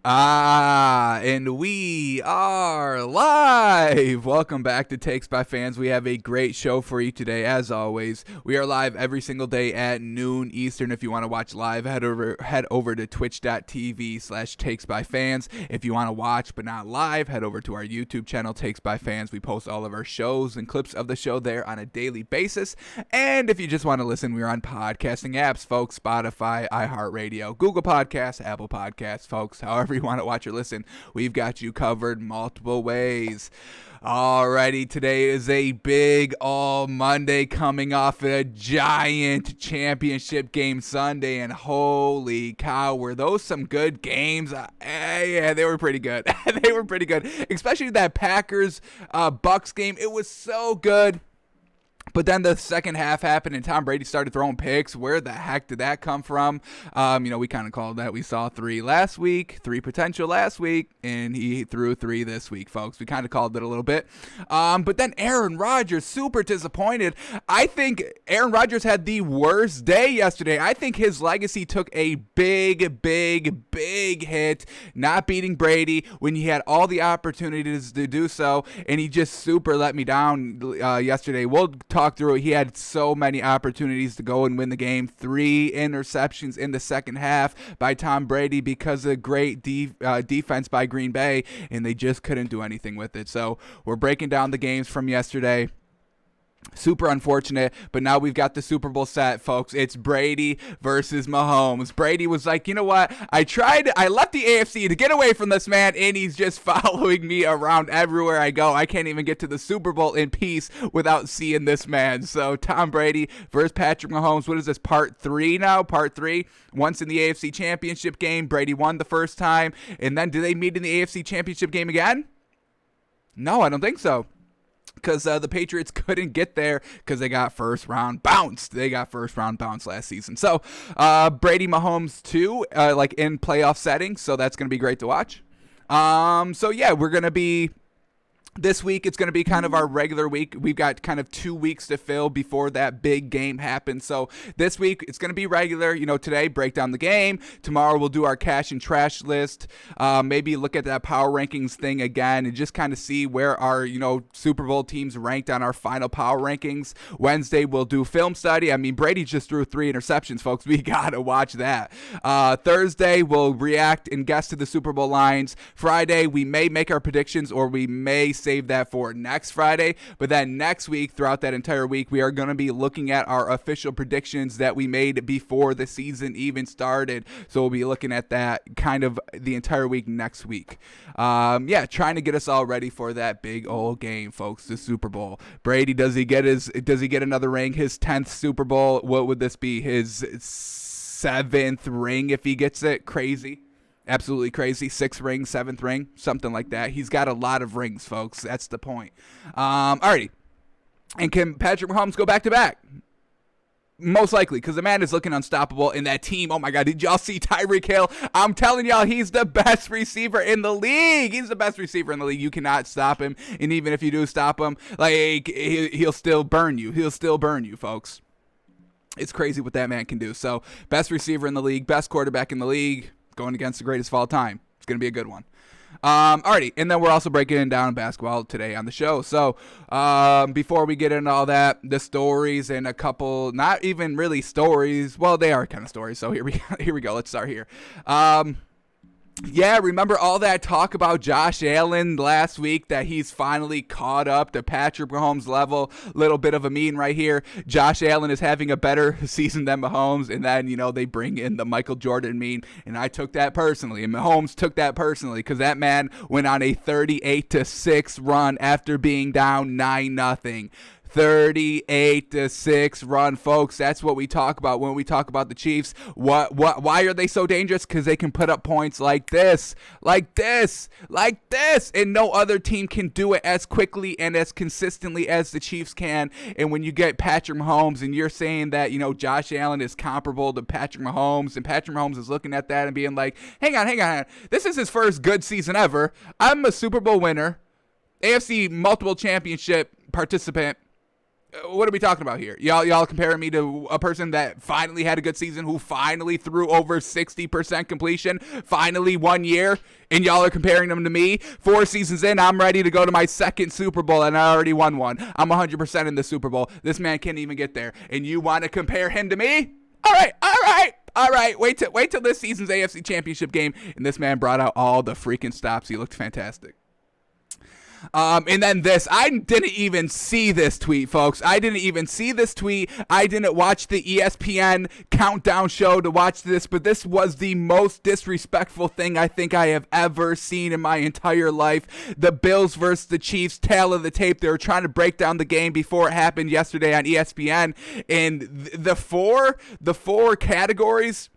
And we are live. Welcome back to Takes by Fans. We have a great show for you today, as always. We are live every single day at noon Eastern. If you want to watch live, head over to twitch.tv/Takes by Fans. If you want to watch but not live, head over to our YouTube channel, Takes by Fans. We post all of our shows and clips of the show there on a daily basis. And if you just want to listen, we're on podcasting apps, folks. Spotify, iHeartRadio, Google Podcasts, Apple Podcasts, folks. However you want to watch or listen, we've got you covered multiple ways. Alrighty, today is a big Monday coming off a giant championship game Sunday, and holy cow, were those some good games? Yeah, they were pretty good. They were pretty good, especially that Packers Bucks game. It was so good. But then the second half happened and Tom Brady started throwing picks. Where the heck did that come from? We kind of called that. We saw three potential last week, and he threw three this week, folks. We kind of called it a little bit. But then Aaron Rodgers, super disappointed. I think Aaron Rodgers had the worst day yesterday. I think his legacy took a big hit, not beating Brady when he had all the opportunities to do so, and he just super let me down yesterday. We'll talk through it. He had so many opportunities to go and win the game. 3 interceptions in the second half by Tom Brady because of great defense by Green Bay, and they just couldn't do anything with it. So we're breaking down the games from yesterday. Super unfortunate, but now we've got the Super Bowl set, folks. It's Brady versus Mahomes. Brady was like, you know what? I left the AFC to get away from this man, and he's just following me around everywhere I go. I can't even get to the Super Bowl in peace without seeing this man. So Tom Brady versus Patrick Mahomes. What is this, part 3 now? Part 3. Once in the AFC Championship game, Brady won the first time, and then do they meet in the AFC Championship game again? No, I don't think so. Because the Patriots couldn't get there because they got first round bounced. Last season. So Brady Mahomes too, like in playoff settings. So that's going to be great to watch. So yeah, we're going to be. This week, it's going to be kind of our regular week. We've got kind of 2 weeks to fill before that big game happens. So this week, it's going to be regular. Today, break down the game. Tomorrow, we'll do our cash and trash list. Maybe look at that power rankings thing again and just kind of see where our, Super Bowl teams ranked on our final power rankings. Wednesday, we'll do film study. I mean, Brady just threw 3 interceptions, folks. We got to watch that. Thursday, we'll react and guess to the Super Bowl lines. Friday, we may make our predictions or we may save that for next Friday. But then next week, throughout that entire week, we are going to be looking at our official predictions that we made before the season even started. So we'll be looking at that kind of the entire week next week. Trying to get us all ready for that big old game, folks, the Super Bowl. Brady, does he get another ring? His 10th Super Bowl? What would this be? His 7th ring if he gets it? Crazy. Absolutely crazy. 6th ring, 7th ring, something like that. He's got a lot of rings, folks. That's the point. Alrighty. And can Patrick Mahomes go back-to-back? Most likely, because the man is looking unstoppable in that team. Oh, my God. Did y'all see Tyreek Hill? I'm telling y'all, he's the best receiver in the league. You cannot stop him. And even if you do stop him, he'll still burn you. Folks. It's crazy what that man can do. So, best receiver in the league, best quarterback in the league. Going against the greatest of all time. It's going to be a good one. Alrighty, and then we're also breaking down basketball today on the show. So before we get into all that, the stories and a couple, not even really stories. Well, they are kind of stories. So here we go. Let's start here. Yeah, remember all that talk about Josh Allen last week, that he's finally caught up to Patrick Mahomes' level? Little bit of a meme right here. Josh Allen is having a better season than Mahomes, and then, they bring in the Michael Jordan meme, and I took that personally, and Mahomes took that personally, because that man went on a 38-6 run after being down 9-0. 38-6 run, folks. That's what we talk about when we talk about the Chiefs. Why are they so dangerous? Because they can put up points like this, and no other team can do it as quickly and as consistently as the Chiefs can. And when you get Patrick Mahomes and you're saying that, Josh Allen is comparable to Patrick Mahomes, and Patrick Mahomes is looking at that and being like, hang on. This is his first good season ever. I'm a Super Bowl winner, AFC multiple championship participant. What are we talking about here? Y'all comparing me to a person that finally had a good season, who finally threw over 60% completion, finally 1 year, and y'all are comparing them to me? 4 seasons in, I'm ready to go to my second Super Bowl, and I already won one. I'm 100% in the Super Bowl. This man can't even get there, and you want to compare him to me? All right. Wait till this season's AFC Championship game, and this man brought out all the freaking stops. He looked fantastic. And then this, I didn't even see this tweet, folks. I didn't watch the ESPN countdown show to watch this, but this was the most disrespectful thing I think I have ever seen in my entire life. The Bills versus the Chiefs, tail of the tape. They were trying to break down the game before it happened yesterday on ESPN, and the four categories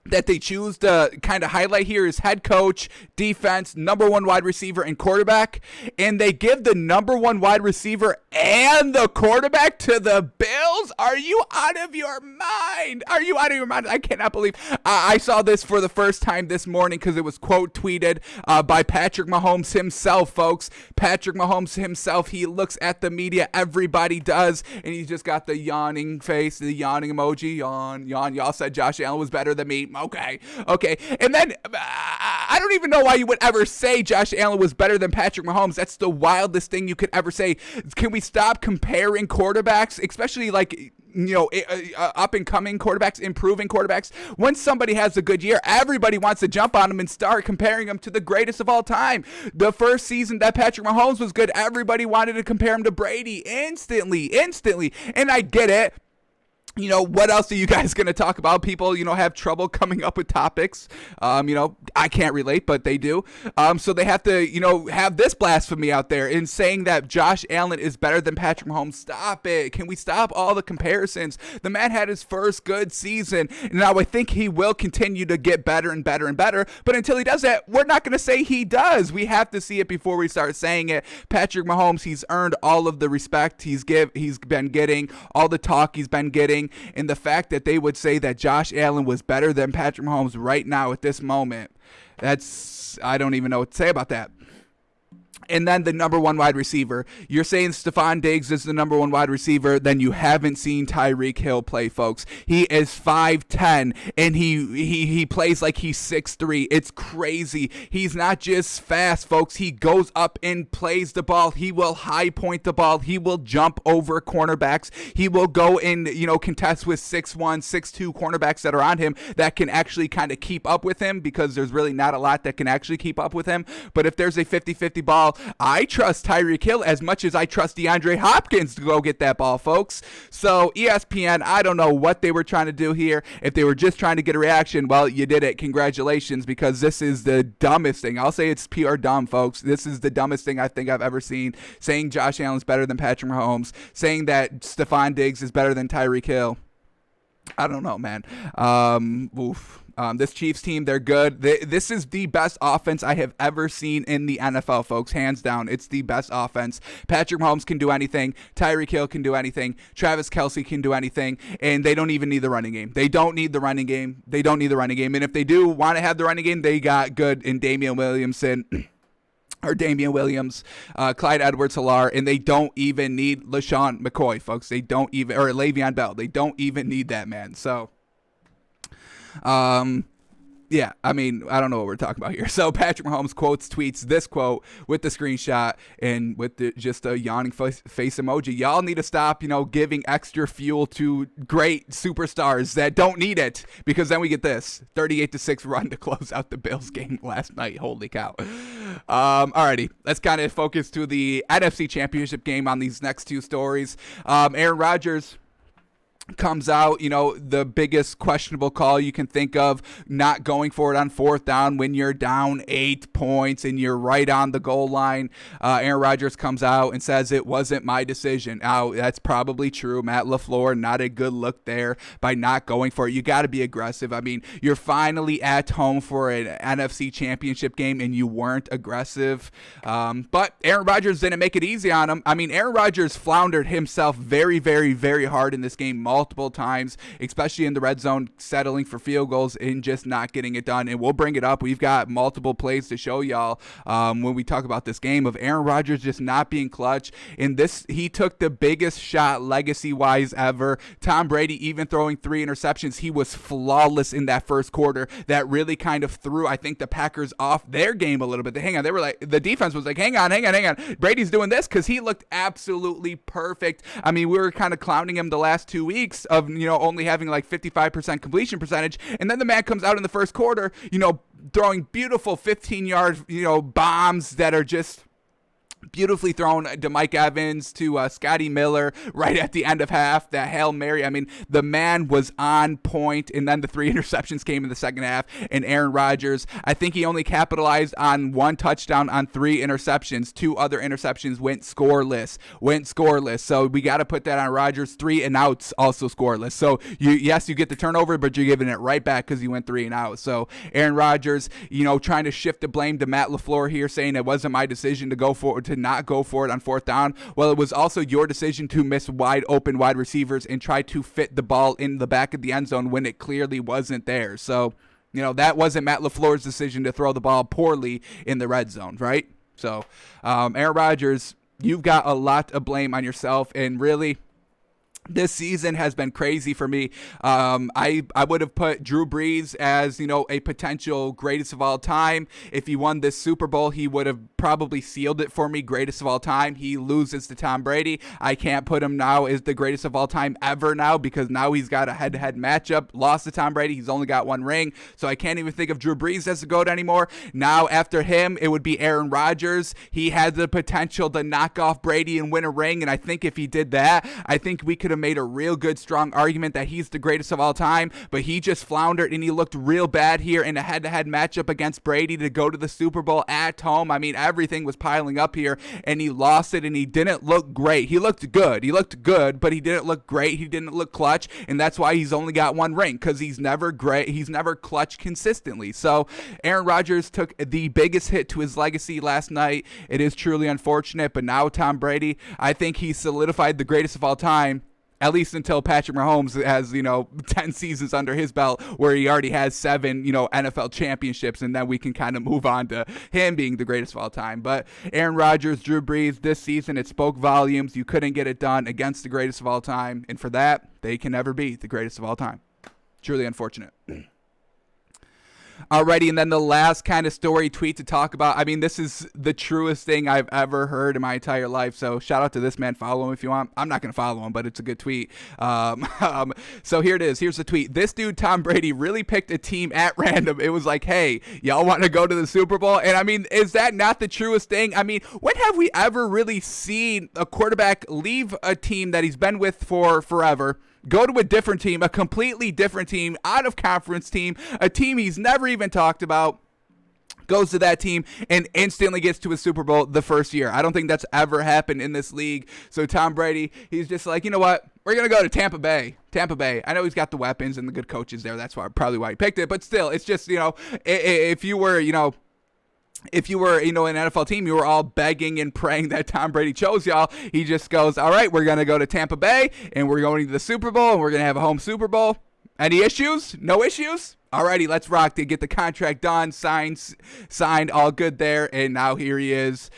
that they choose to kind of highlight here is head coach, defense, number 1 wide receiver, and quarterback. And they give the number 1 wide receiver and the quarterback to the Bills? Are you out of your mind? I cannot believe. I saw this for the first time this morning because it was quote tweeted by Patrick Mahomes himself, folks. Patrick Mahomes himself, he looks at the media. Everybody does. And he's just got the yawning face, the yawning emoji. Yawn. Y'all said Josh Allen was better than me. Okay. And then I don't even know why you would ever say Josh Allen was better than Patrick Mahomes. That's the wildest thing you could ever say. Can we stop comparing quarterbacks, especially like, up and coming quarterbacks, improving quarterbacks? When somebody has a good year, everybody wants to jump on them and start comparing them to the greatest of all time. The first season that Patrick Mahomes was good, everybody wanted to compare him to Brady instantly. And I get it. What else are you guys going to talk about? People, have trouble coming up with topics. I can't relate, but they do. So they have to, have this blasphemy out there in saying that Josh Allen is better than Patrick Mahomes. Stop it. Can we stop all the comparisons? The man had his first good season. Now, I think he will continue to get better and better and better. But until he does that, we're not going to say he does. We have to see it before we start saying it. Patrick Mahomes, he's earned all of the respect he's been getting, all the talk he's been getting. And the fact that they would say that Josh Allen was better than Patrick Mahomes right now at this moment, I don't even know what to say about that. And then the number 1 wide receiver. You're saying Stephon Diggs is the number 1 wide receiver, then you haven't seen Tyreek Hill play, folks. He is 5'10", and he plays like he's 6'3". It's crazy. He's not just fast, folks. He goes up and plays the ball. He will high point the ball. He will jump over cornerbacks. He will go and, contest with 6'1", 6'2" cornerbacks that are on him that can actually kind of keep up with him, because there's really not a lot that can actually keep up with him. But if there's a 50-50 ball, I trust Tyreek Hill as much as I trust DeAndre Hopkins to go get that ball, folks. So ESPN, I don't know what they were trying to do here. If they were just trying to get a reaction, well, you did it. Congratulations, because this is the dumbest thing. I'll say it's pure dumb, folks. This is the dumbest thing I think I've ever seen. Saying Josh Allen's better than Patrick Mahomes. Saying that Stephon Diggs is better than Tyreek Hill. I don't know, man. This Chiefs team, they're good. This is the best offense I have ever seen in the NFL, folks. Hands down, it's the best offense. Patrick Mahomes can do anything. Tyreek Hill can do anything. Travis Kelce can do anything. And they don't even need the running game. They don't need the running game. And if they do want to have the running game, they got good in Damian Williams, Clyde Edwards-Helaire, and they don't even need LaShawn McCoy, folks. They don't even, or Le'Veon Bell. They don't even need that man. So, yeah, I don't know what we're talking about here. So Patrick Mahomes tweets this quote with the screenshot and with just a yawning face emoji. Y'all need to stop, giving extra fuel to great superstars that don't need it, because then we get this 38-6 run to close out the Bills game last night. Holy cow. Alrighty, let's kind of focus to the NFC Championship game on these next 2 stories. Aaron Rodgers comes out, the biggest questionable call you can think of, not going for it on 4th down when you're down 8 points and you're right on the goal line. Aaron Rodgers comes out and says it wasn't my decision. Now, that's probably true. Matt LaFleur, not a good look there by not going for it. You got to be aggressive. You're finally at home for an NFC Championship game and you weren't aggressive. But Aaron Rodgers didn't make it easy on him. Aaron Rodgers floundered himself very, very, very hard in this game multiple multiple times, especially in the red zone, settling for field goals and just not getting it done. And we'll bring it up. We've got multiple plays to show y'all when we talk about this game of Aaron Rodgers just not being clutch. In this, he took the biggest shot legacy-wise ever. Tom Brady even throwing 3 interceptions. He was flawless in that first quarter. That really kind of threw, I think, the Packers off their game a little bit. They were like, the defense was like, hang on. Brady's doing this because he looked absolutely perfect. I mean, we were kind of clowning him the last 2 weeks of, only having like 55% completion percentage. And then the man comes out in the first quarter, throwing beautiful 15-yard, bombs that are just beautifully thrown to Mike Evans, to Scotty Miller right at the end of half, that Hail Mary. I mean, the man was on point, and then the 3 interceptions came in the second half, and Aaron Rodgers, I think he only capitalized on 1 touchdown on 3 interceptions. 2 other interceptions went scoreless. So we got to put that on Rodgers. 3 and outs also scoreless. So you get the turnover, but you're giving it right back because you went 3 and out. So Aaron Rodgers, trying to shift the blame to Matt LaFleur here, saying it wasn't my decision to not go for it on 4th down. Well, it was also your decision to miss wide open wide receivers and try to fit the ball in the back of the end zone when it clearly wasn't there. So, that wasn't Matt LaFleur's decision to throw the ball poorly in the red zone, right? So, Aaron Rodgers, you've got a lot of blame on yourself, and really, this season has been crazy for me. I would have put Drew Brees as, a potential greatest of all time. If he won this Super Bowl, he would have probably sealed it for me, greatest of all time. He loses to Tom Brady. I can't put him now as the greatest of all time ever now, because now he's got a head-to-head matchup. Lost to Tom Brady. He's only got 1 ring, so I can't even think of Drew Brees as the GOAT anymore. Now, after him, it would be Aaron Rodgers. He had the potential to knock off Brady and win a ring, and I think if he did that, I think we could have made a real good, strong argument that he's the greatest of all time, but he just floundered and he looked real bad here in a head-to-head matchup against Brady to go to the Super Bowl at home. I mean, everything was piling up here, and he lost it, and he didn't look great. He looked good, but he didn't look great. He didn't look clutch, and that's why he's only got 1 ring, because he's never great. He's never clutch consistently. So Aaron Rodgers took the biggest hit to his legacy last night. It is truly unfortunate, but now Tom Brady, I think he solidified the greatest of all time, at least until Patrick Mahomes has, 10 seasons under his belt where he already has 7, NFL championships, and then we can kind of move on to him being the greatest of all time. But Aaron Rodgers, Drew Brees, this season, it spoke volumes. You couldn't get it done against the greatest of all time, and for that, they can never be the greatest of all time. Truly unfortunate. Alrighty, and then the last kind of story tweet to talk about. I mean, this is the truest thing I've ever heard in my entire life. So shout out to this man. Follow him if you want. I'm not going to follow him, but it's a good tweet. So here it is. Here's the tweet. This dude, Tom Brady, really picked a team at random. It was like, hey, y'all want to go to the Super Bowl? And I mean, is that not the truest thing? I mean, when have we ever really seen a quarterback leave a team that he's been with for forever, go to a different team, a completely different team, out of conference team, a team he's never even talked about, goes to that team and instantly gets to a Super Bowl the first year? I don't think that's ever happened in this league. So Tom Brady, he's just like, you know what? We're going to go to Tampa Bay. I know he's got the weapons and the good coaches there. That's probably why he picked it. But still, it's just, if you were, an NFL team, you were all begging and praying that Tom Brady chose y'all. He just goes, all right, we're going to go to Tampa Bay, and we're going to the Super Bowl, and we're going to have a home Super Bowl. Any issues? No issues? Alrighty, let's rock to get the contract done, signed, all good there, and now here he is,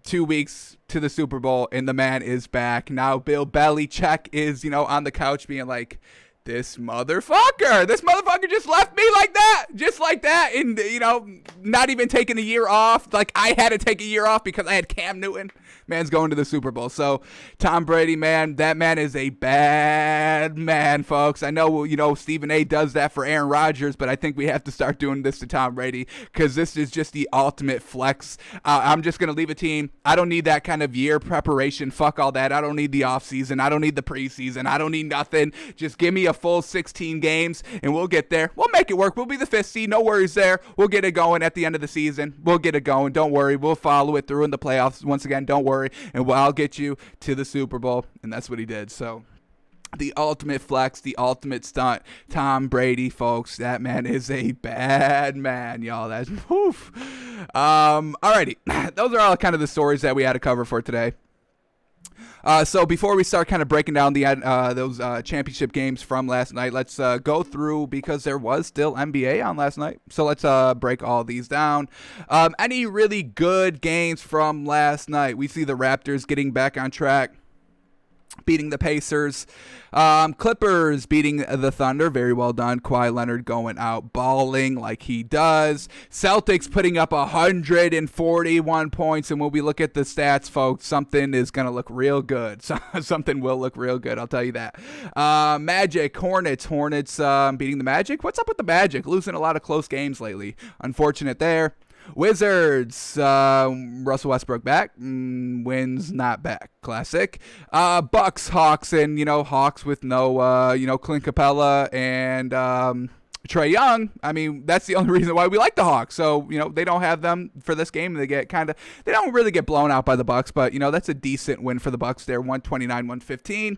2 weeks to the Super Bowl, and the man is back. Now Bill Belichick is, on the couch being like, this motherfucker just left me like that, and, not even taking a year off. Like, I had to take a year off because I had Cam Newton. Man's going to the Super Bowl. So, Tom Brady, man, that man is a bad man, folks. I know, Stephen A. does that for Aaron Rodgers, but I think we have to start doing this to Tom Brady because this is just the ultimate flex. I'm just going to leave a team. I don't need that kind of year preparation. Fuck all that. I don't need the offseason. I don't need the preseason. I don't need nothing. Just give me a full 16 games, and we'll get there. We'll make it work. We'll be the 5th seed. No worries there. We'll get it going at the end of the season. We'll get it going. Don't worry. We'll follow it through in the playoffs. Once again, don't worry. And I'll get you to the Super Bowl. And that's what he did. So the ultimate flex, the ultimate stunt, Tom Brady, folks. That man is a bad man, y'all. That's poof. Alrighty. Those are all kind of the stories that we had to cover for today. So before we start kind of breaking down those championship games from last night, let's go through, because there was still NBA on last night. So let's break all these down. Any really good games from last night? We see the Raptors getting back on track, beating the Pacers. Clippers beating the Thunder. Very well done. Kawhi Leonard going out balling like he does. Celtics putting up 141 points. And when we look at the stats, folks, something is going to look real good. Something will look real good, I'll tell you that. Magic, Hornets beating the Magic. What's up with the Magic? Losing a lot of close games lately. Unfortunate there. Wizards, Russell Westbrook back, wins not back, classic. Bucks, Hawks, and Hawks with no Clint Capella and Trae Young. I mean, that's the only reason why we like the Hawks. So they don't have them for this game. They don't really get blown out by the Bucks, but that's a decent win for the Bucks there, 129-115.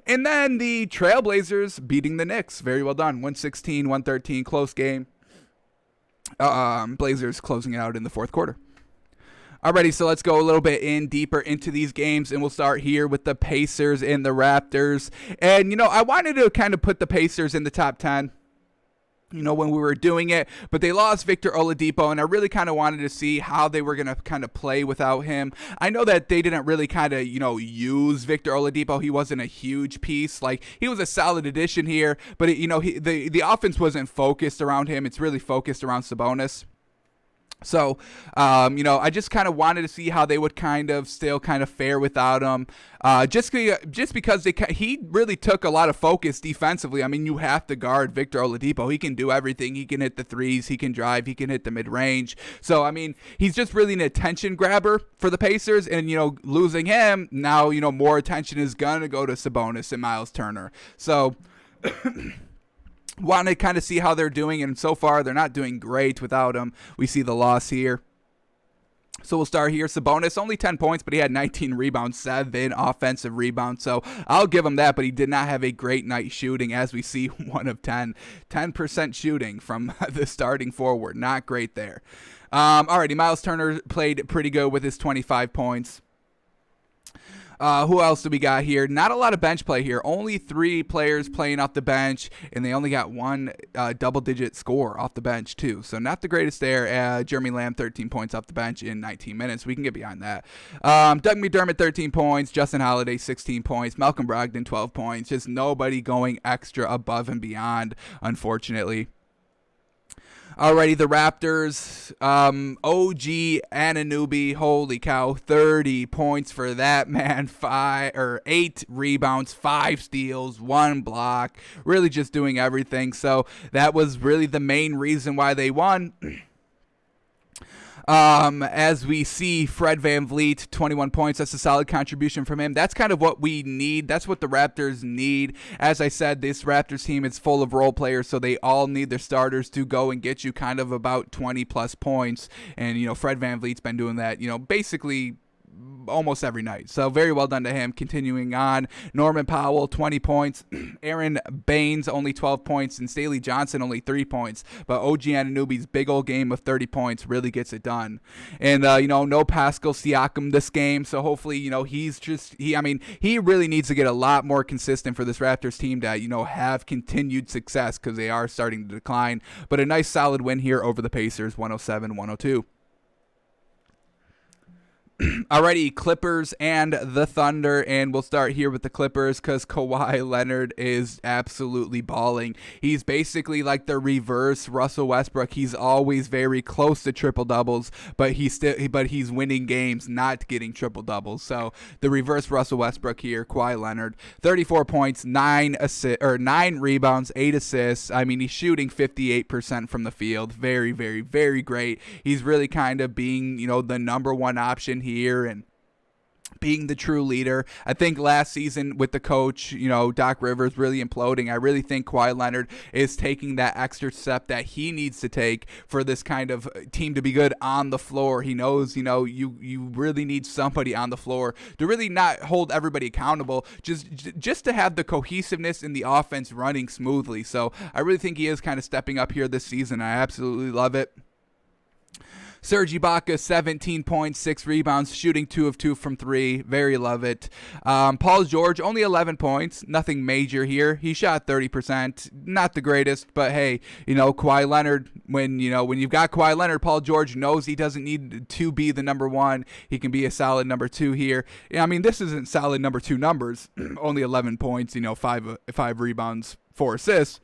And then the Trailblazers beating the Knicks. Very well done, 116-113, close game. Blazers closing it out in the fourth quarter. Alrighty, so let's go a little bit deeper into these games, and we'll start here with the Pacers and the Raptors. And, I wanted to kind of put the Pacers in the top 10, when we were doing it, but they lost Victor Oladipo, and I really kind of wanted to see how they were going to kind of play without him. I know that they didn't really kind of, use Victor Oladipo. He wasn't a huge piece. Like, he was a solid addition here, but, the offense wasn't focused around him. It's really focused around Sabonis. So, I just kind of wanted to see how they would still fare without him. Just because he really took a lot of focus defensively. I mean, you have to guard Victor Oladipo. He can do everything. He can hit the threes. He can drive. He can hit the mid-range. So, I mean, he's just really an attention grabber for the Pacers. And, losing him, now, more attention is going to go to Sabonis and Miles Turner. So... want to kind of see how they're doing, and so far they're not doing great without him. We see the loss here. So we'll start here. Sabonis, only 10 points, but he had 19 rebounds, 7 offensive rebounds. So I'll give him that, but he did not have a great night shooting, as we see 1 of 10. 10% shooting from the starting forward. Not great there. Alrighty, Miles Turner played pretty good with his 25 points. Who else do we got here? Not a lot of bench play here. Only 3 players playing off the bench, and they only got 1 double-digit score off the bench, too. So not the greatest there. Jeremy Lamb, 13 points off the bench in 19 minutes. We can get behind that. Doug McDermott, 13 points. Justin Holiday, 16 points. Malcolm Brogdon, 12 points. Just nobody going extra above and beyond, unfortunately. Alrighty, the Raptors, OG Anunoby, holy cow, 30 points for that man, 8 rebounds, 5 steals, 1 block, really just doing everything. So that was really the main reason why they won. As we see Fred VanVleet, 21 points. That's a solid contribution from him. That's kind of what we need. That's what the Raptors need. As I said, this Raptors team is full of role players, so they all need their starters to go and get you kind of about 20-plus points. And, Fred VanVleet's been doing that, basically almost every night. So very well done to him. Continuing on, Norman Powell, 20 points. Aaron Baines, only 12 points. And Staley Johnson, only 3 points. But OG Anunoby's big old game of 30 points really gets it done. And, no Pascal Siakam this game. So hopefully, he really needs to get a lot more consistent for this Raptors team to, have continued success, because they are starting to decline. But a nice solid win here over the Pacers, 107-102. Alrighty, Clippers and the Thunder, and we'll start here with the Clippers because Kawhi Leonard is absolutely balling. He's basically like the reverse Russell Westbrook. He's always very close to triple doubles, but he's winning games, not getting triple doubles. So the reverse Russell Westbrook here, Kawhi Leonard, 34 points, 9 rebounds, 8 assists. I mean, he's shooting 58% from the field. Very, very, very great. He's really kind of being, the number one option here and being the true leader. I think last season with the coach, Doc Rivers really imploding. I really think Kawhi Leonard is taking that extra step that he needs to take for this kind of team to be good on the floor. He knows, you really need somebody on the floor to really not hold everybody accountable, just to have the cohesiveness in the offense running smoothly. So I really think he is kind of stepping up here this season. I absolutely love it. Serge Ibaka, 17 points, 6 rebounds, shooting 2 of 2 from 3. Very love it. Paul George, only 11 points. Nothing major here. He shot 30%. Not the greatest, but hey, Kawhi Leonard, when you've got Kawhi Leonard, Paul George knows he doesn't need to be the number 1. He can be a solid number 2 here. I mean, this isn't solid number 2 numbers. Only 11 points, 5 rebounds, 4 assists.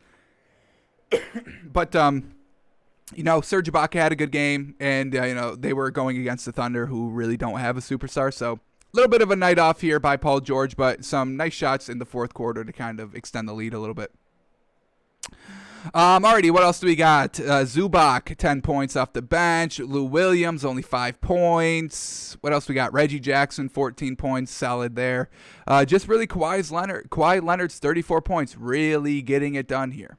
But, Serge Ibaka had a good game, and, they were going against the Thunder, who really don't have a superstar. So a little bit of a night off here by Paul George, but some nice shots in the fourth quarter to kind of extend the lead a little bit. Alrighty, what else do we got? Zubac, 10 points off the bench. Lou Williams, only 5 points. What else we got? Reggie Jackson, 14 points, solid there. Just really Kawhi Leonard's 34 points, really getting it done here.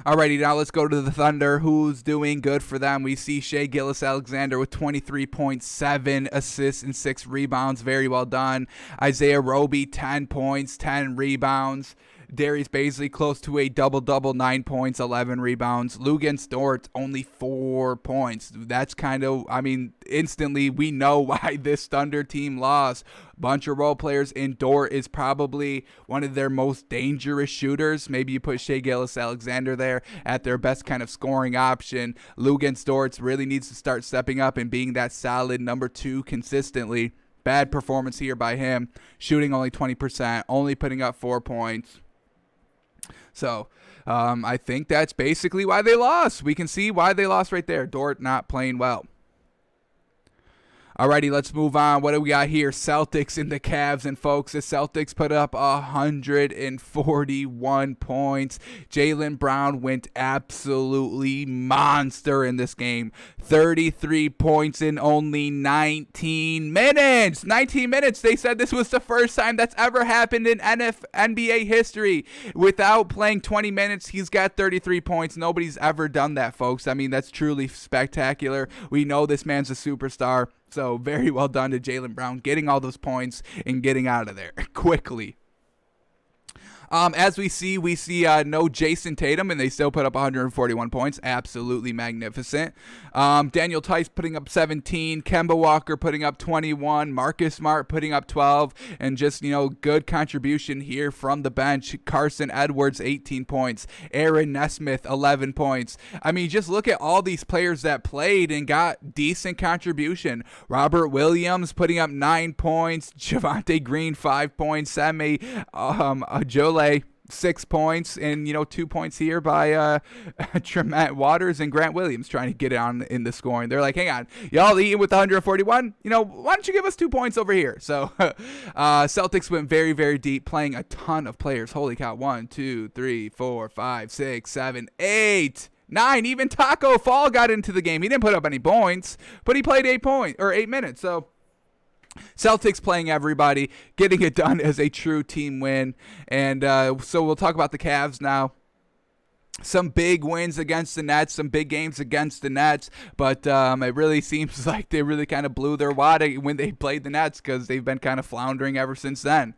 Alrighty, now let's go to the Thunder. Who's doing good for them? We see Shai Gilgeous-Alexander with 23.7 assists and 6 rebounds. Very well done. Isaiah Roby, 10 points, 10 rebounds. Darius Bazley close to a double-double, 9 points, 11 rebounds. Luguentz Dort only 4 points. That's instantly we know why this Thunder team lost. Bunch of role players, and Dort is probably one of their most dangerous shooters. Maybe you put Shai Gilgeous-Alexander there at their best kind of scoring option. Luguentz Dort really needs to start stepping up and being that solid number 2 consistently. Bad performance here by him. Shooting only 20%, only putting up 4 points. So I think that's basically why they lost. We can see why they lost right there. Dort not playing well. Alrighty, let's move on. What do we got here? Celtics and the Cavs. And folks, the Celtics put up 141 points. Jaylen Brown went absolutely monster in this game. 33 points in only 19 minutes. 19 minutes. They said this was the first time that's ever happened in NBA history. Without playing 20 minutes, he's got 33 points. Nobody's ever done that, folks. I mean, that's truly spectacular. We know this man's a superstar. So very well done to Jaylen Brown getting all those points and getting out of there quickly. As we see no Jason Tatum, and they still put up 141 points. Absolutely magnificent. Daniel Tice putting up 17. Kemba Walker putting up 21. Marcus Smart putting up 12. And just, good contribution here from the bench. Carson Edwards, 18 points. Aaron Nesmith, 11 points. I mean, just look at all these players that played and got decent contribution. Robert Williams putting up 9 points. Javonte Green, 5 points. Semi Ajole, 6 points, and 2 points here by Tremont Waters and Grant Williams trying to get it on in the scoring. They're like, hang on, y'all eating with 141? Why don't you give us 2 points over here? So Celtics went very, very deep, playing a ton of players. Holy cow. 1, 2, 3, 4, 5, 6, 7, 8, 9. Even Taco Fall got into the game. He didn't put up any points, but he played 8 minutes. So Celtics playing everybody, getting it done as a true team win. And so we'll talk about the Cavs now. Some big wins against the Nets, some big games against the Nets, but it really seems like they really kind of blew their wad when they played the Nets because they've been kind of floundering ever since then.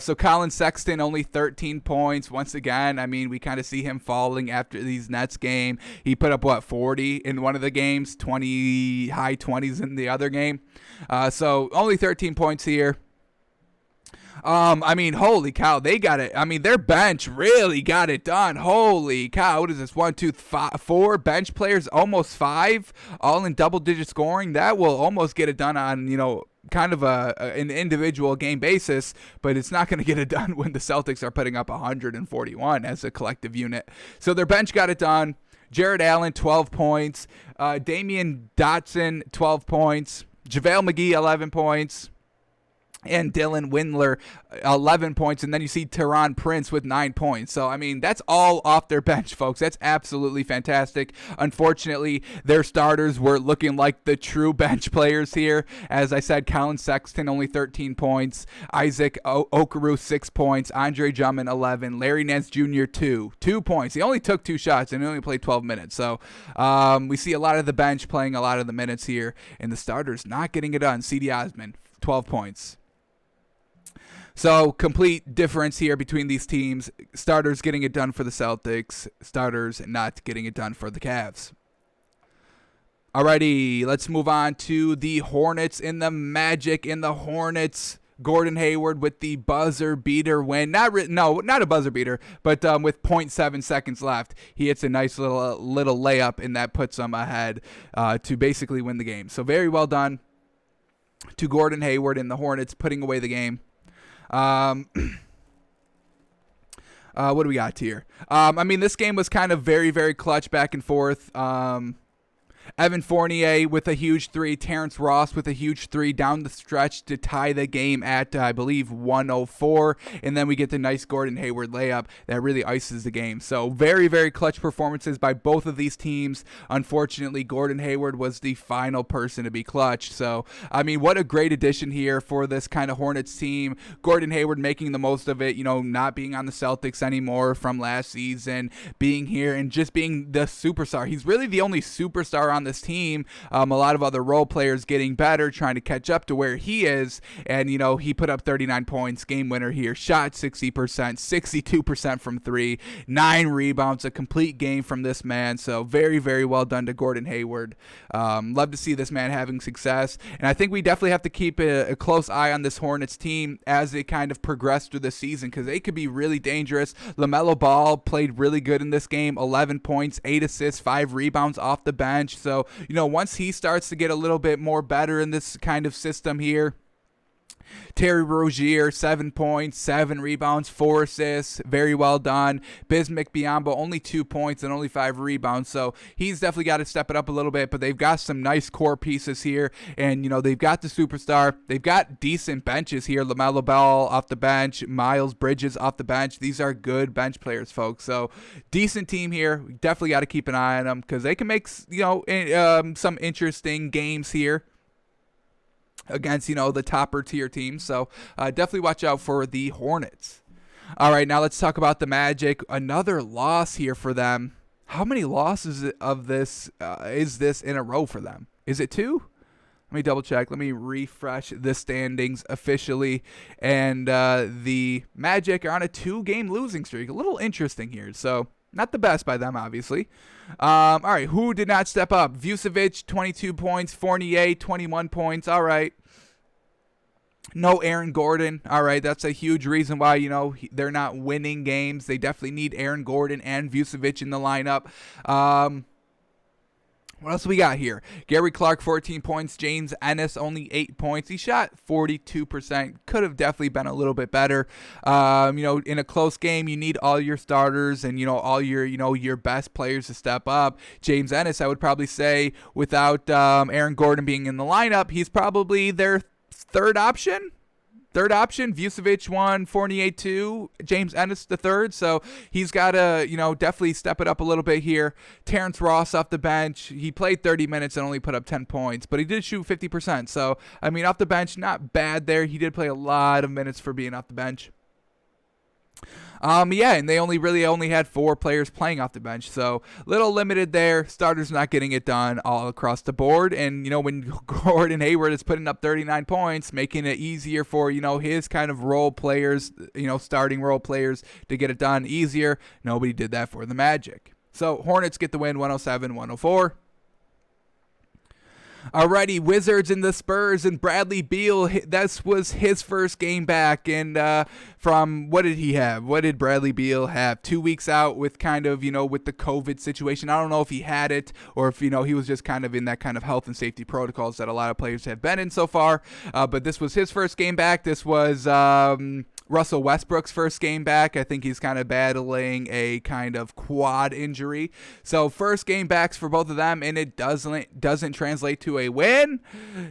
So Colin Sexton, only 13 points. Once again, I mean, we kind of see him falling after these Nets game. He put up, 40 in one of the games, high 20s in the other game. So only 13 points here. I mean, holy cow, they got it. I mean, their bench really got it done. Holy cow, what is this? 1, 2, 5, 4 bench players, almost 5, all in double-digit scoring. That will almost get it done on, kind of an individual game basis, but it's not going to get it done when the Celtics are putting up 141 as a collective unit. So their bench got it done. Jared Allen, 12 points. Damian Dotson, 12 points. JaVale McGee, 11 points. And Dylan Windler, 11 points. And then you see Teron Prince with 9 points. So, I mean, that's all off their bench, folks. That's absolutely fantastic. Unfortunately, their starters were looking like the true bench players here. As I said, Colin Sexton, only 13 points. Isaac Okoro, 6 points. Andre Drummond, 11. Larry Nance Jr., 2 points. He only took 2 shots and he only played 12 minutes. So, we see a lot of the bench playing a lot of the minutes here. And the starters not getting it done. C.D. Osman, 12 points. So, complete difference here between these teams. Starters getting it done for the Celtics. Starters not getting it done for the Cavs. Alrighty, let's move on to the Hornets and the Magic and the Hornets. Gordon Hayward with the buzzer beater win. Not a buzzer beater, but with 0.7 seconds left, he hits a nice little layup, and that puts them ahead to basically win the game. So very well done to Gordon Hayward and the Hornets putting away the game. What do we got here? This game was kind of very, very clutch back and forth. Evan Fournier with a huge three. Terrence Ross with a huge three down the stretch to tie the game at, I believe, 104. And then we get the nice Gordon Hayward layup that really ices the game. So very, very clutch performances by both of these teams. Unfortunately, Gordon Hayward was the final person to be clutched. So, what a great addition here for this kind of Hornets team. Gordon Hayward making the most of it, not being on the Celtics anymore from last season, being here and just being the superstar. He's really the only superstar on this team. A lot of other role players getting better, trying to catch up to where he is, and he put up 39 points, game winner here, shot 60%, 62% from three, 9 rebounds, a complete game from this man. So very, very well done to Gordon Hayward. Love to see this man having success, and I think we definitely have to keep a close eye on this Hornets team as they kind of progress through the season, because they could be really dangerous. LaMelo Ball played really good in this game, 11 points, 8 assists, 5 rebounds off the bench. So, once he starts to get a little bit more better in this kind of system here, Terry Rozier, 7 points, 7 rebounds, 4 assists. Very well done. Bismack Biyombo, only 2 points and only 5 rebounds. So he's definitely got to step it up a little bit, but they've got some nice core pieces here. And, they've got the superstar. They've got decent benches here. LaMelo Ball off the bench, Miles Bridges off the bench. These are good bench players, folks. So decent team here. We definitely got to keep an eye on them because they can make, some interesting games here against, the topper tier teams. So definitely watch out for the Hornets. All right, now let's talk about the Magic. Another loss here for them. How many losses of this is this in a row for them? Is it 2? Let me double check. Let me refresh the standings officially. And the Magic are on a 2-game losing streak. A little interesting here. So not the best by them, obviously. All right, who did not step up? Vucevic, 22 points. Fournier, 21 points. All right. No Aaron Gordon. All right, that's a huge reason why, they're not winning games. They definitely need Aaron Gordon and Vucevic in the lineup. What else we got here? Gary Clark, 14 points. James Ennis, only 8 points. He shot 42%. Could have definitely been a little bit better. In a close game, you need all your starters and, all your best players to step up. James Ennis, I would probably say, without Aaron Gordon being in the lineup, he's probably their third option. Vucevic 1, Fournier 2, James Ennis the third. So he's got to, definitely step it up a little bit here. Terrence Ross off the bench. He played 30 minutes and only put up 10 points, but he did shoot 50%. So, off the bench, not bad there. He did play a lot of minutes for being off the bench. And they only had 4 players playing off the bench, so little limited there. Starters not getting it done all across the board, and when Gordon Hayward is putting up 39 points, making it easier for his kind of role players, starting role players to get it done easier. Nobody did that for the Magic. So Hornets get the win, 107-104. Alrighty, Wizards and the Spurs, and Bradley Beal, this was his first game back, and from, what did he have? What did Bradley Beal have? 2 weeks out with kind of, with the COVID situation. I don't know if he had it, or if, he was just kind of in that kind of health and safety protocols that a lot of players have been in so far, but this was his first game back. This was Russell Westbrook's first game back. I think he's kind of battling a kind of quad injury. So first game backs for both of them, and it doesn't translate to a win.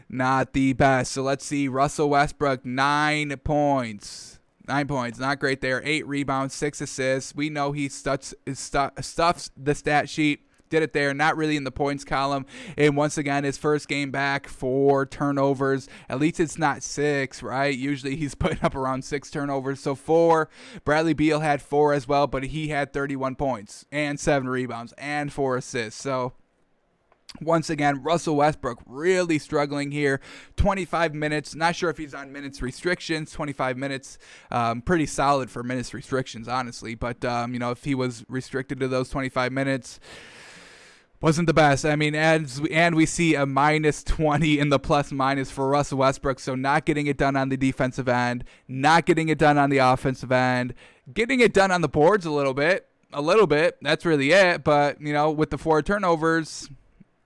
Not the best. So let's see. Russell Westbrook, 9 points. 9 points. Not great there. 8 rebounds, 6 assists. We know he stuffs the stat sheet. Did it there, not really in the points column. And once again, his first game back, 4 turnovers. At least it's not 6, right? Usually he's putting up around 6 turnovers. So 4. Bradley Beal had 4 as well, but he had 31 points and 7 rebounds and 4 assists. So once again, Russell Westbrook really struggling here. 25 minutes. Not sure if he's on minutes restrictions. 25 minutes, pretty solid for minutes restrictions, honestly. But, if he was restricted to those 25 minutes, wasn't the best. I mean, and we see a -20 in the plus minus for Russell Westbrook. So not getting it done on the defensive end, not getting it done on the offensive end, getting it done on the boards a little bit. That's really it. But, with the 4 turnovers,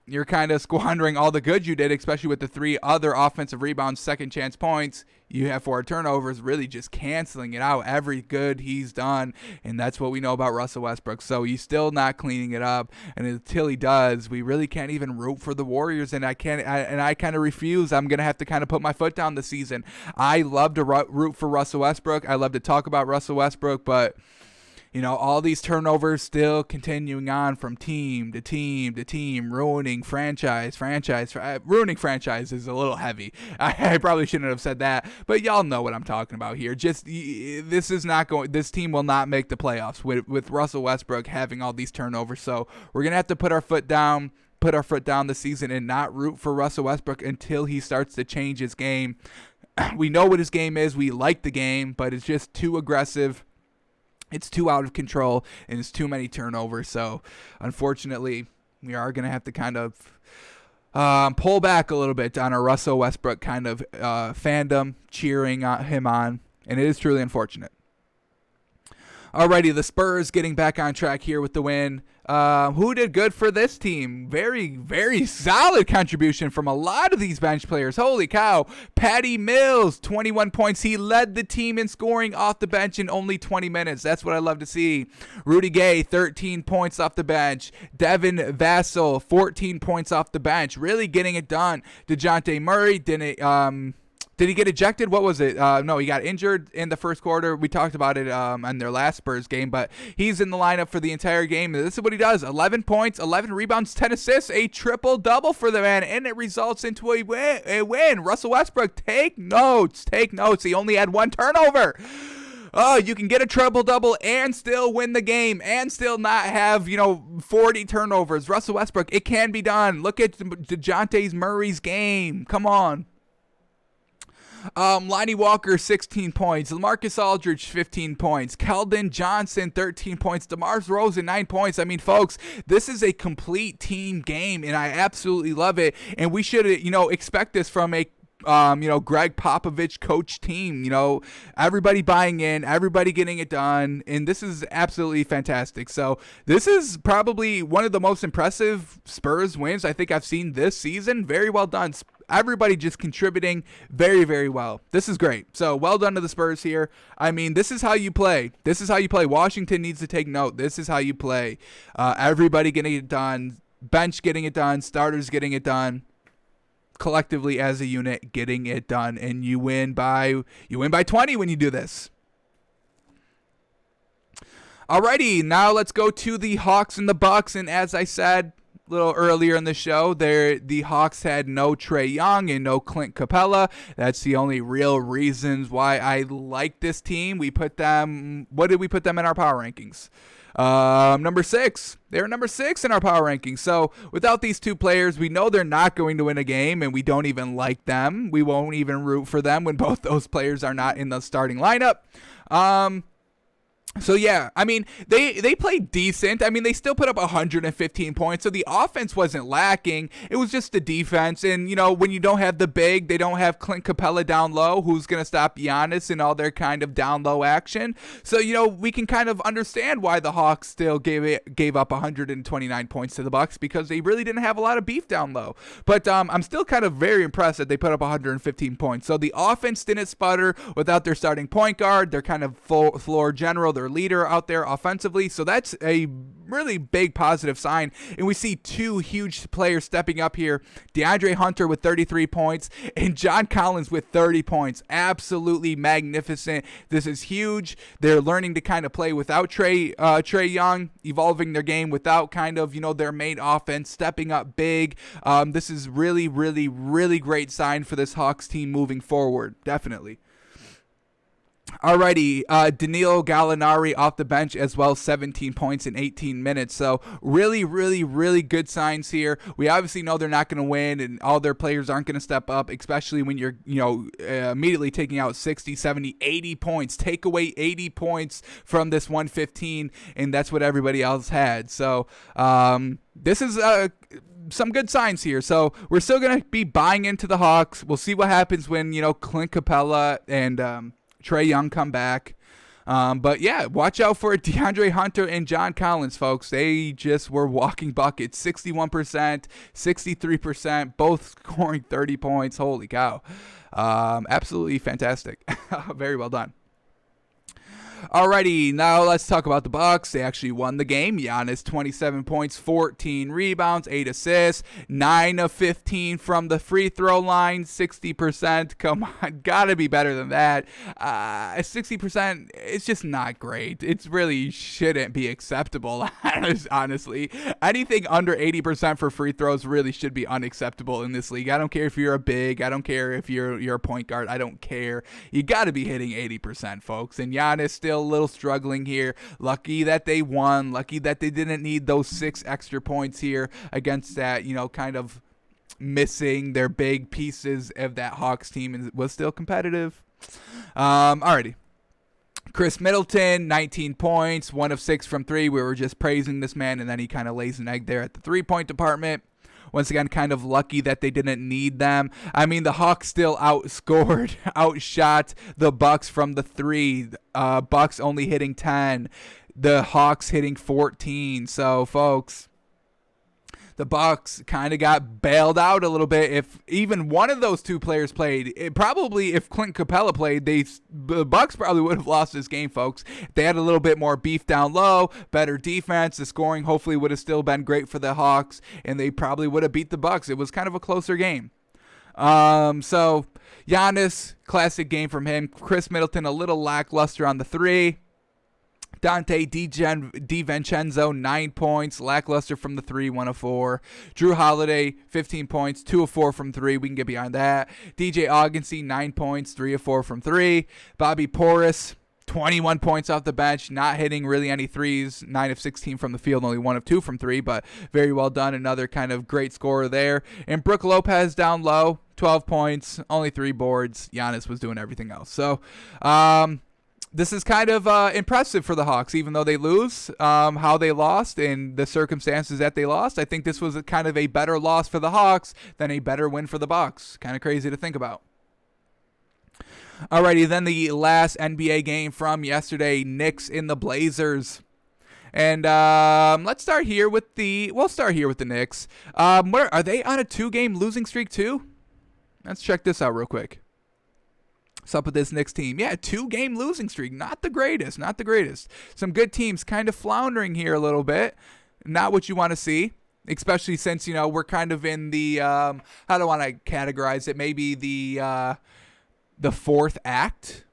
you're kind of squandering all the good you did, especially with the 3 other offensive rebounds, second chance points. You have 4 turnovers, really just canceling it out, every good he's done. And that's what we know about Russell Westbrook. So he's still not cleaning it up. And until he does, we really can't even root for the Warriors. And I kind of refuse. I'm going to have to kind of put my foot down this season. I love to root for Russell Westbrook. I love to talk about Russell Westbrook, but all these turnovers still continuing on from team to team to team, ruining franchise. Ruining franchise is a little heavy. I probably shouldn't have said that, but y'all know what I'm talking about here. Just this team will not make the playoffs with Russell Westbrook having all these turnovers. So we're going to have to put our foot down this season and not root for Russell Westbrook until he starts to change his game. We know what his game is. We like the game, but it's just too aggressive. It's too out of control, and it's too many turnovers. So, unfortunately, we are going to have to kind of pull back a little bit on our Russell Westbrook kind of fandom, cheering him on, and it is truly unfortunate. Alrighty, the Spurs getting back on track here with the win. Who did good for this team? Very, very solid contribution from a lot of these bench players. Holy cow. Patty Mills, 21 points. He led the team in scoring off the bench in only 20 minutes. That's what I love to see. Rudy Gay, 13 points off the bench. Devin Vassell, 14 points off the bench. Really getting it done. DeJounte Murray did he get ejected? What was it? No, he got injured in the first quarter. We talked about it on their last Spurs game, but he's in the lineup for the entire game. This is what he does. 11 points, 11 rebounds, 10 assists, a triple-double for the man, and it results into a win. Russell Westbrook, take notes. He only had 1 turnover. Oh, you can get a triple-double and still win the game and still not have, 40 turnovers. Russell Westbrook, it can be done. Look at DeJounte Murray's game. Come on. Lonnie Walker, 16 points. LaMarcus Aldridge, 15 points. Keldon Johnson, 13 points. DeMar DeRozan, 9 points. I mean, folks, this is a complete team game, and I absolutely love it. And we should, expect this from a Greg Popovich coach team, everybody buying in, everybody getting it done. And this is absolutely fantastic. So this is probably one of the most impressive Spurs wins I think I've seen this season. Very well done. Everybody just contributing very, very well. This is great. So well done to the Spurs here. I mean, this is how you play. Washington needs to take note. This is how you play. Everybody getting it done. Bench getting it done. Starters getting it done. Collectively as a unit getting it done. And you win by 20 when you do this. Alrighty, now let's go to the Hawks and the Bucks. And as I said a little earlier in the show, the Hawks had no Trae Young and no Clint Capella. That's the only real reasons why I like this team. What did we put them in our power rankings? Number 6. They were number 6 in our power rankings. So without these 2 players, we know they're not going to win a game, and we don't even like them. We won't even root for them when both those players are not in the starting lineup. So, yeah, I mean, they played decent. I mean, they still put up 115 points, so the offense wasn't lacking. It was just the defense. And, when you don't have the big, they don't have Clint Capella down low, who's going to stop Giannis and all their kind of down low action. So, we can kind of understand why the Hawks still gave up 129 points to the Bucks, because they really didn't have a lot of beef down low. But I'm still kind of very impressed that they put up 115 points. So the offense didn't sputter without their starting point guard. They're kind of floor general, their leader out there offensively. So that's a really big positive sign. And we see 2 huge players stepping up here. DeAndre Hunter with 33 points and John Collins with 30 points. Absolutely magnificent. This is huge. They're learning to kind of play without Trae Young, evolving their game without kind of, their main offense, stepping up big. This is really, really, really great sign for this Hawks team moving forward. Definitely. Alrighty, Danilo Gallinari off the bench as well, 17 points in 18 minutes. So really, really, really good signs here. We obviously know they're not going to win, and all their players aren't going to step up, especially when you're, immediately taking out 60, 70, 80 points. Take away 80 points from this 115, and that's what everybody else had. So this is some good signs here. So we're still going to be buying into the Hawks. We'll see what happens when, Clint Capella and Trae Young come back. But yeah, watch out for DeAndre Hunter and John Collins, folks. They just were walking buckets. 61%, 63%, both scoring 30 points. Holy cow. Absolutely fantastic. Very well done. Alrighty, now let's talk about the Bucks. They actually won the game. Giannis, 27 points, 14 rebounds, 8 assists, 9 of 15 from the free throw line, 60%. Come on, gotta be better than that. 60%, it's just not great. It really shouldn't be acceptable, honestly. Anything under 80% for free throws really should be unacceptable in this league. I don't care if you're a big, I don't care if you're a point guard, I don't care. You gotta be hitting 80%, folks. And Giannis still a little struggling here. Lucky that they won. Lucky that they didn't need those 6 extra points here against that, kind of missing their big pieces of that Hawks team, and was still competitive. Alrighty. Chris Middleton, 19 points, 1 of 6 from 3. We were just praising this man, and then he kind of lays an egg there at the 3-point department. Once again, kind of lucky that they didn't need them. I mean, the Hawks still outshot the Bucks from the 3. Bucks only hitting 10. The Hawks hitting 14. So, folks, the Bucks kind of got bailed out a little bit. If even one of those 2 players played, probably if Clint Capella played, the Bucks probably would have lost this game, folks. They had a little bit more beef down low, better defense. The scoring hopefully would have still been great for the Hawks, and they probably would have beat the Bucks. It was kind of a closer game. So Giannis, classic game from him. Chris Middleton, a little lackluster on the 3. Dante DiVincenzo, 9 points, lackluster from the 3, 1 of 4. Drew Holiday, 15 points, 2 of 4 from 3. We can get behind that. DJ Augustin, 9 points, 3 of 4 from 3. Bobby Portis, 21 points off the bench, not hitting really any threes, 9 of 16 from the field, only 1 of 2 from 3, but very well done. Another kind of great scorer there. And Brook Lopez down low, 12 points, only 3 boards. Giannis was doing everything else. So, this is kind of impressive for the Hawks, even though they lose, how they lost and the circumstances that they lost. I think this was kind of a better loss for the Hawks than a better win for the Bucks. Kind of crazy to think about. Alrighty, then the last NBA game from yesterday, Knicks in the Blazers. And let's start here with the Knicks. Are they on a 2-game losing streak too? Let's check this out real quick. What's up with this Knicks team? Yeah, 2-game losing streak. Not the greatest. Some good teams kind of floundering here a little bit. Not what you want to see, especially since, we're kind of in the, how do I want to categorize it? Maybe the fourth act.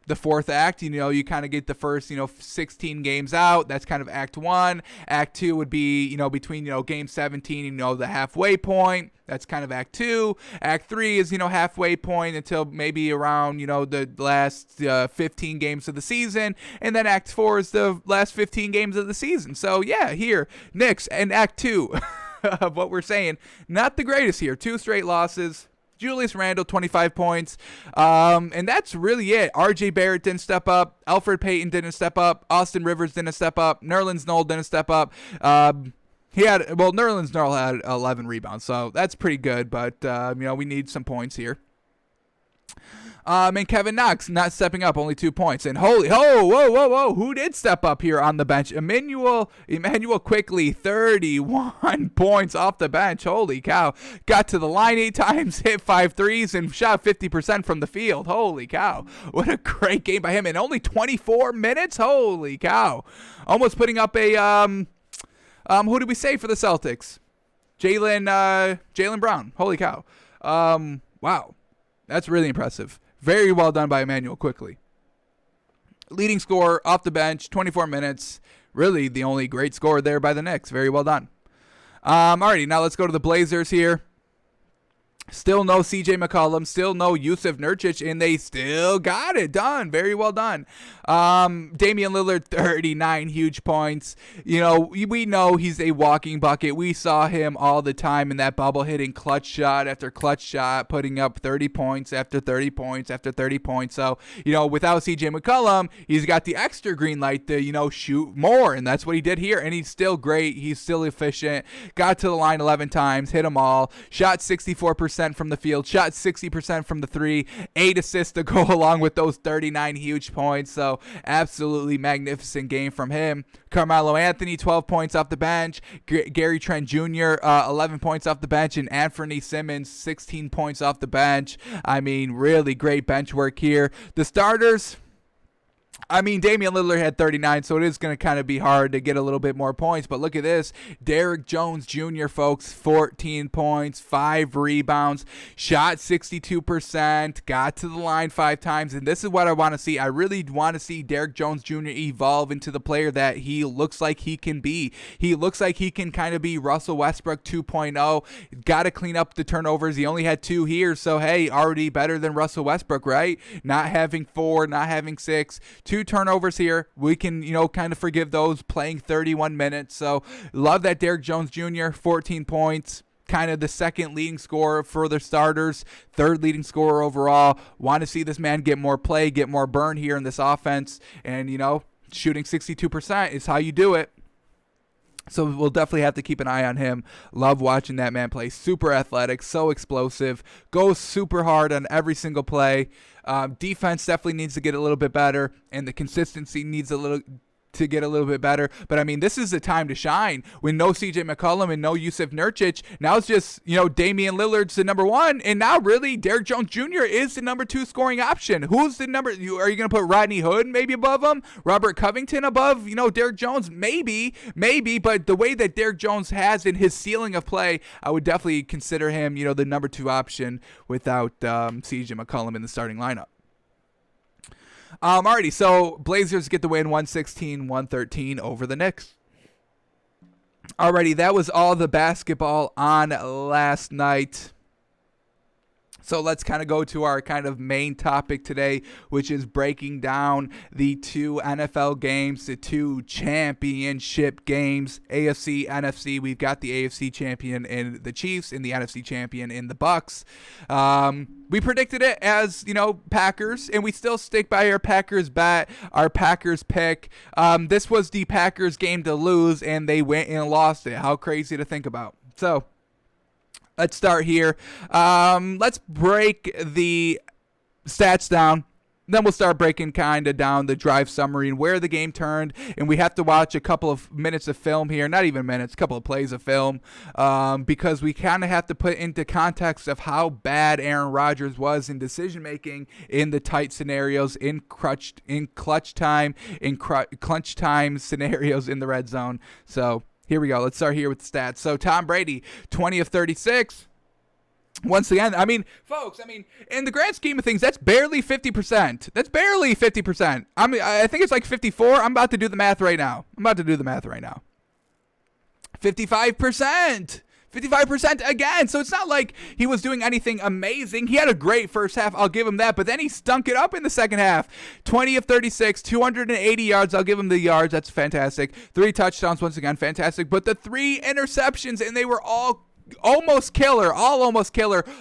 The fourth act, you kind of get the first, 16 games out. That's kind of Act 1. Act 2 would be, between, Game 17 and, the halfway point. That's kind of Act 2. Act 3 is, halfway point until maybe around, the last 15 games of the season. And then Act 4 is the last 15 games of the season. So, yeah, here, Knicks and Act 2 of what we're saying. Not the greatest here. 2 straight losses. Julius Randle, 25 points. And that's really it. RJ Barrett didn't step up. Alfred Payton didn't step up. Austin Rivers didn't step up. Nerlens Noel didn't step up. Nerlens Noel had 11 rebounds, so that's pretty good. But, we need some points here. And Kevin Knox not stepping up, only 2 points. And whoa, who did step up here on the bench? Emmanuel Quickley, 31 points off the bench. Holy cow. Got to the line 8 times, hit 5 threes, and shot 50% from the field. Holy cow. What a great game by him in only 24 minutes. Holy cow. Almost putting up a, who did we say for the Celtics? Jaylen Brown. Holy cow. Wow. That's really impressive. Very well done by Emmanuel Quickley. Leading scorer off the bench, 24 minutes. Really the only great scorer there by the Knicks. Very well done. Alrighty, now let's go to the Blazers here. Still no CJ McCollum, still no Yusuf Nurkic, and they still got it done. Very well done. Damian Lillard, 39 huge points. You know, we know he's a walking bucket. We saw him all the time in that bubble, hitting clutch shot after clutch shot, putting up 30 points after 30 points after 30 points. So, you know, without CJ McCollum, he's got the extra green light to, you know, shoot more, and that's what he did here. And he's still great. He's still efficient. Got to the line 11 times, hit them all, shot 64% from the field, shot 60% from the three, 8 assists to go along with those 39 huge points. So absolutely magnificent game from him. Carmelo Anthony, 12 points off the bench. Gary Trent Jr., 11 points off the bench. And Anthony Simmons, 16 points off the bench. I mean, really great bench work here. The starters, I mean, Damian Lillard had 39, so it is going to kind of be hard to get a little bit more points. But look at this. Derrick Jones Jr., folks, 14 points, 5 rebounds, shot 62%, got to the line 5 times. And this is what I want to see. I really want to see Derrick Jones Jr. evolve into the player that he looks like he can be. He looks like he can kind of be Russell Westbrook 2.0. Got to clean up the turnovers. He only had 2 here, so hey, already better than Russell Westbrook, right? Not having 4, not having 6. 2 turnovers here. We can, you know, kind of forgive those, playing 31 minutes. So love that Derrick Jones Jr., 14 points. Kind of the second leading scorer for the starters, third leading scorer overall. Want to see this man get more play, get more burn here in this offense. And, you know, shooting 62% is how you do it. So we'll definitely have to keep an eye on him. Love watching that man play. Super athletic, so explosive, goes super hard on every single play. Defense definitely needs to get a little bit better, and the consistency needs to get a little bit better. But I mean, this is the time to shine. With no CJ McCollum and no Yusuf Nurkic, now it's just, you know, Damian Lillard's the number 1, and now really Derrick Jones Jr. is the number 2 scoring option. Who's the number? Are you going to put Rodney Hood maybe above him? Robert Covington above, you know, Derrick Jones? Maybe. But the way that Derrick Jones has in his ceiling of play, I would definitely consider him, you know, the number 2 option without CJ McCollum in the starting lineup. Alrighty, so Blazers get the win 116-113 over the Knicks. Alrighty, that was all the basketball on last night. So let's kind of go to our kind of main topic today, which is breaking down the 2 NFL games, the 2 championship games, AFC, NFC. We've got the AFC champion in the Chiefs and the NFC champion in the Bucks. We predicted it as, you know, Packers, and we still stick by our Packers bet, our Packers pick. This was the Packers game to lose, and they went and lost it. How crazy to think about. So let's start here. Let's break the stats down. Then we'll start breaking kind of down the drive summary and where the game turned. And we have to watch a couple of minutes of film here. Not even minutes, a couple of plays of film. Because we kind of have to put into context of how bad Aaron Rodgers was in decision-making in the tight scenarios, in clutch time scenarios in the red zone. So here we go. Let's start here with the stats. So Tom Brady, 20 of 36. Once again, I mean, folks, in the grand scheme of things, that's barely 50%. That's barely 50%. I think it's like 54. I'm about to do the math right now. 55%. 55% again. So it's not like he was doing anything amazing. He had a great first half. I'll give him that. But then he stunk it up in the second half. 20 of 36, 280 yards. I'll give him the yards. That's fantastic. 3 touchdowns. Once again, fantastic. But the 3 interceptions, and they were all almost killer.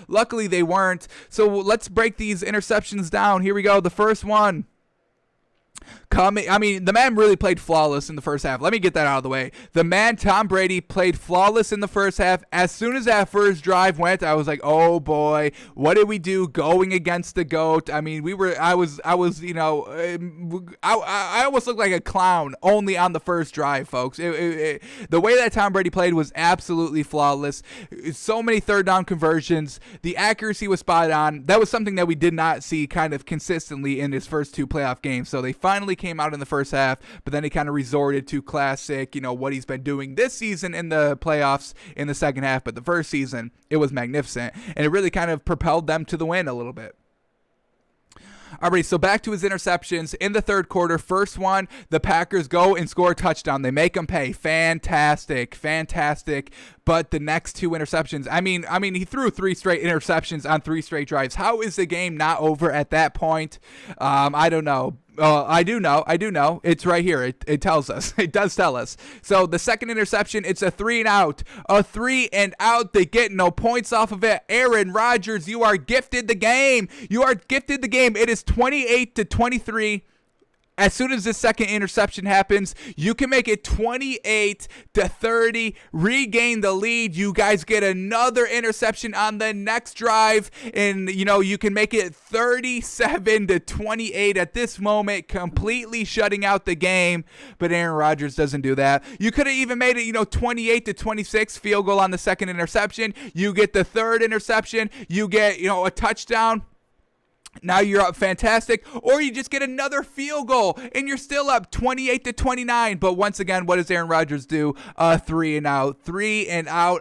Luckily, they weren't. So let's break these interceptions down. Here we go. The first one. The man really played flawless in the first half. Let me get that out of the way. The man, Tom Brady, played flawless in the first half. As soon as that first drive went, I was like, oh boy, what did we do going against the GOAT? I almost looked like a clown only on the first drive, folks. The way that Tom Brady played was absolutely flawless. So many third down conversions. The accuracy was spot on. That was something that we did not see kind of consistently in his first 2 playoff games. So they finally came out in the first half, but then he kind of resorted to classic, what he's been doing this season in the playoffs in the second half. But the first season, it was magnificent, and it really kind of propelled them to the win a little bit. Alright, so back to his interceptions in the third quarter. First one, the Packers go and score a touchdown. They make them pay. Fantastic. but the next 2 interceptions, I mean, he threw 3 straight interceptions on 3 straight drives. How is the game not over at that point? I don't know. I do know. It's right here. It tells us. It does tell us. So the second interception, it's a 3 and out. A 3 and out. They get no points off of it. Aaron Rodgers, you are gifted the game. It is 28-23. As soon as this second interception happens, you can make it 28-30, regain the lead. You guys get another interception on the next drive, and you can make it 37-28 at this moment, completely shutting out the game. But Aaron Rodgers doesn't do that. You could have even made it, 28-26, field goal on the second interception. You get the third interception. You get, a touchdown. Now you're up fantastic, or you just get another field goal and you're still up 28-29. But once again, what does Aaron Rodgers do? 3 and out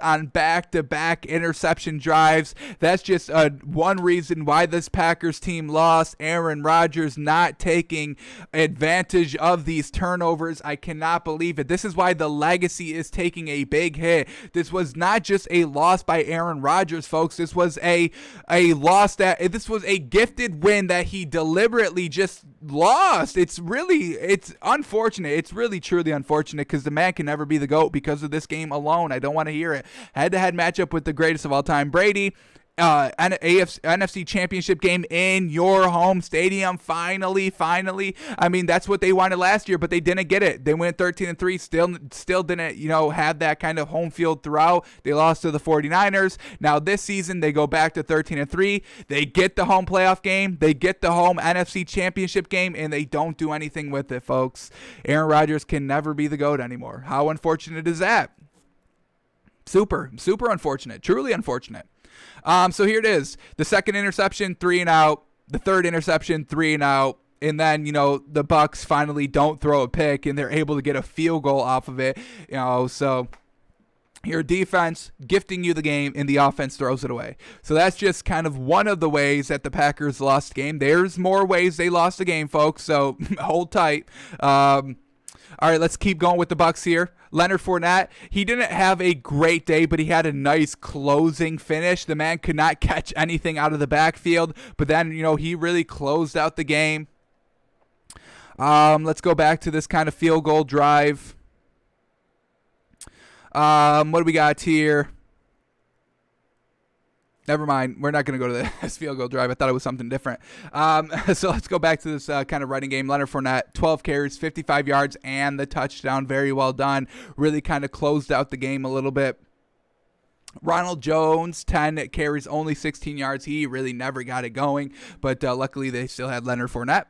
on back-to-back interception drives. That's just one reason why this Packers team lost. Aaron Rodgers not taking advantage of these turnovers. I cannot believe it. This is why the legacy is taking a big hit. This was not just a loss by Aaron Rodgers, folks. This was a loss this was a gifted win that he deliberately just lost. It's unfortunate. It's really truly unfortunate because the man can never be the GOAT because of this game alone. I don't want to hear it. Head-to-head matchup with the greatest of all time, Brady. AFC NFC Championship game in your home stadium. Finally. I mean, that's what they wanted last year, but they didn't get it. They went 13-3, still didn't, have that kind of home field throughout. They lost to the 49ers. Now this season, they go back to 13-3. They get the home playoff game. They get the home NFC Championship game, and they don't do anything with it, folks. Aaron Rodgers can never be the GOAT anymore. How unfortunate is that? Super unfortunate. Truly unfortunate. So here it is. The second interception, 3 and out. The third interception, 3 and out. And then, the Bucs finally don't throw a pick, and they're able to get a field goal off of it. So your defense gifting you the game, and the offense throws it away. So that's just kind of one of the ways that the Packers lost the game. There's more ways they lost the game, folks, so hold tight. All right, let's keep going with the Bucs here. Leonard Fournette, he didn't have a great day, but he had a nice closing finish. The man could not catch anything out of the backfield, but then, he really closed out the game. Let's go back to this kind of field goal drive. What do we got here? Never mind. We're not going to go to this field goal drive. I thought it was something different. So let's go back to this kind of running game. Leonard Fournette, 12 carries, 55 yards, and the touchdown. Very well done. Really kind of closed out the game a little bit. Ronald Jones, 10 carries, only 16 yards. He really never got it going, but luckily they still had Leonard Fournette.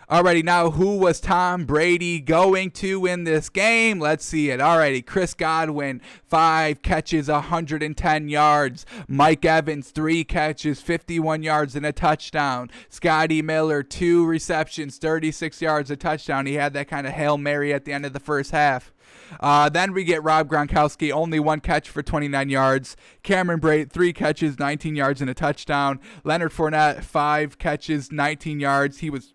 Alrighty, now who was Tom Brady going to win this game? Let's see it. Alrighty, Chris Godwin, 5 catches, 110 yards. Mike Evans, 3 catches, 51 yards and a touchdown. Scotty Miller, 2 receptions, 36 yards, a touchdown. He had that kind of Hail Mary at the end of the first half. Then we get Rob Gronkowski, only 1 catch for 29 yards. Cameron Brate, 3 catches, 19 yards and a touchdown. Leonard Fournette, 5 catches, 19 yards. He was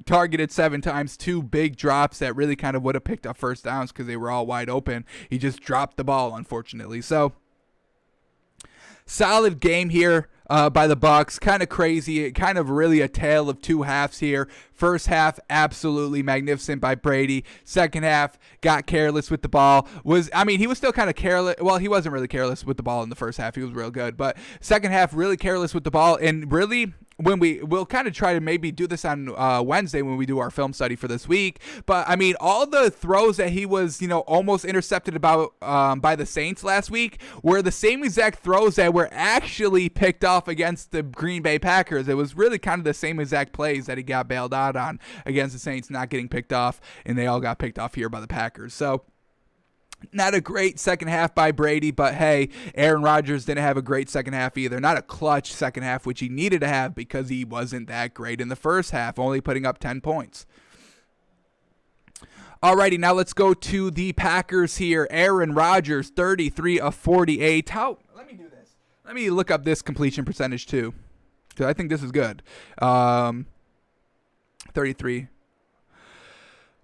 targeted 7 times, 2 big drops that really kind of would have picked up first downs because they were all wide open. He just dropped the ball, unfortunately. So, solid game here by the Bucs. Kind of crazy, kind of really a tale of 2 halves here. First half, absolutely magnificent by Brady. Second half, got careless with the ball. He was still kind of careless. Well, he wasn't really careless with the ball in the first half. He was real good. But second half, really careless with the ball. And really, we'll kind of try to maybe do this on Wednesday when we do our film study for this week. But, all the throws that he was, almost intercepted about by the Saints last week were the same exact throws that were actually picked off against the Green Bay Packers. It was really kind of the same exact plays that he got bailed out on against the Saints, not getting picked off, and they all got picked off here by the Packers. So, not a great second half by Brady, but hey, Aaron Rodgers didn't have a great second half either. Not a clutch second half, which he needed to have because he wasn't that great in the first half, only putting up 10 points. Alrighty, now let's go to the Packers here. Aaron Rodgers, 33 of 48. Let me do this. Let me look up this completion percentage too, because I think this is good. 33.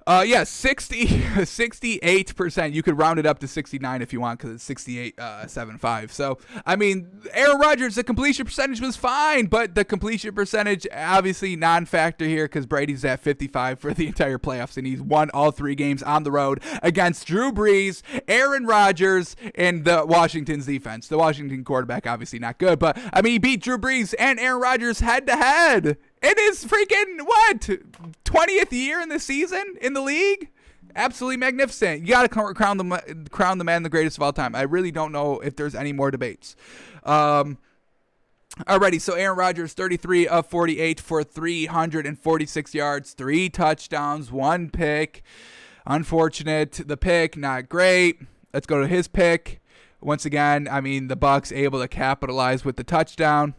Yeah, 68%. You could round it up to 69 if you want, because it's 68.75. So, I mean, Aaron Rodgers, the completion percentage was fine, but the completion percentage, obviously non-factor here, because Brady's at 55 for the entire playoffs, and he's won all 3 games on the road against Drew Brees, Aaron Rodgers, and the Washington's defense. The Washington quarterback, obviously not good, but, I mean, he beat Drew Brees and Aaron Rodgers head-to-head. It is freaking, 20th year in the season in the league? Absolutely magnificent. You got to crown the man the greatest of all time. I really don't know if there's any more debates. Alrighty, so Aaron Rodgers, 33 of 48 for 346 yards, 3 touchdowns, 1 pick. Unfortunate. The pick, not great. Let's go to his pick. Once again, I mean, the Bucs able to capitalize with the touchdown.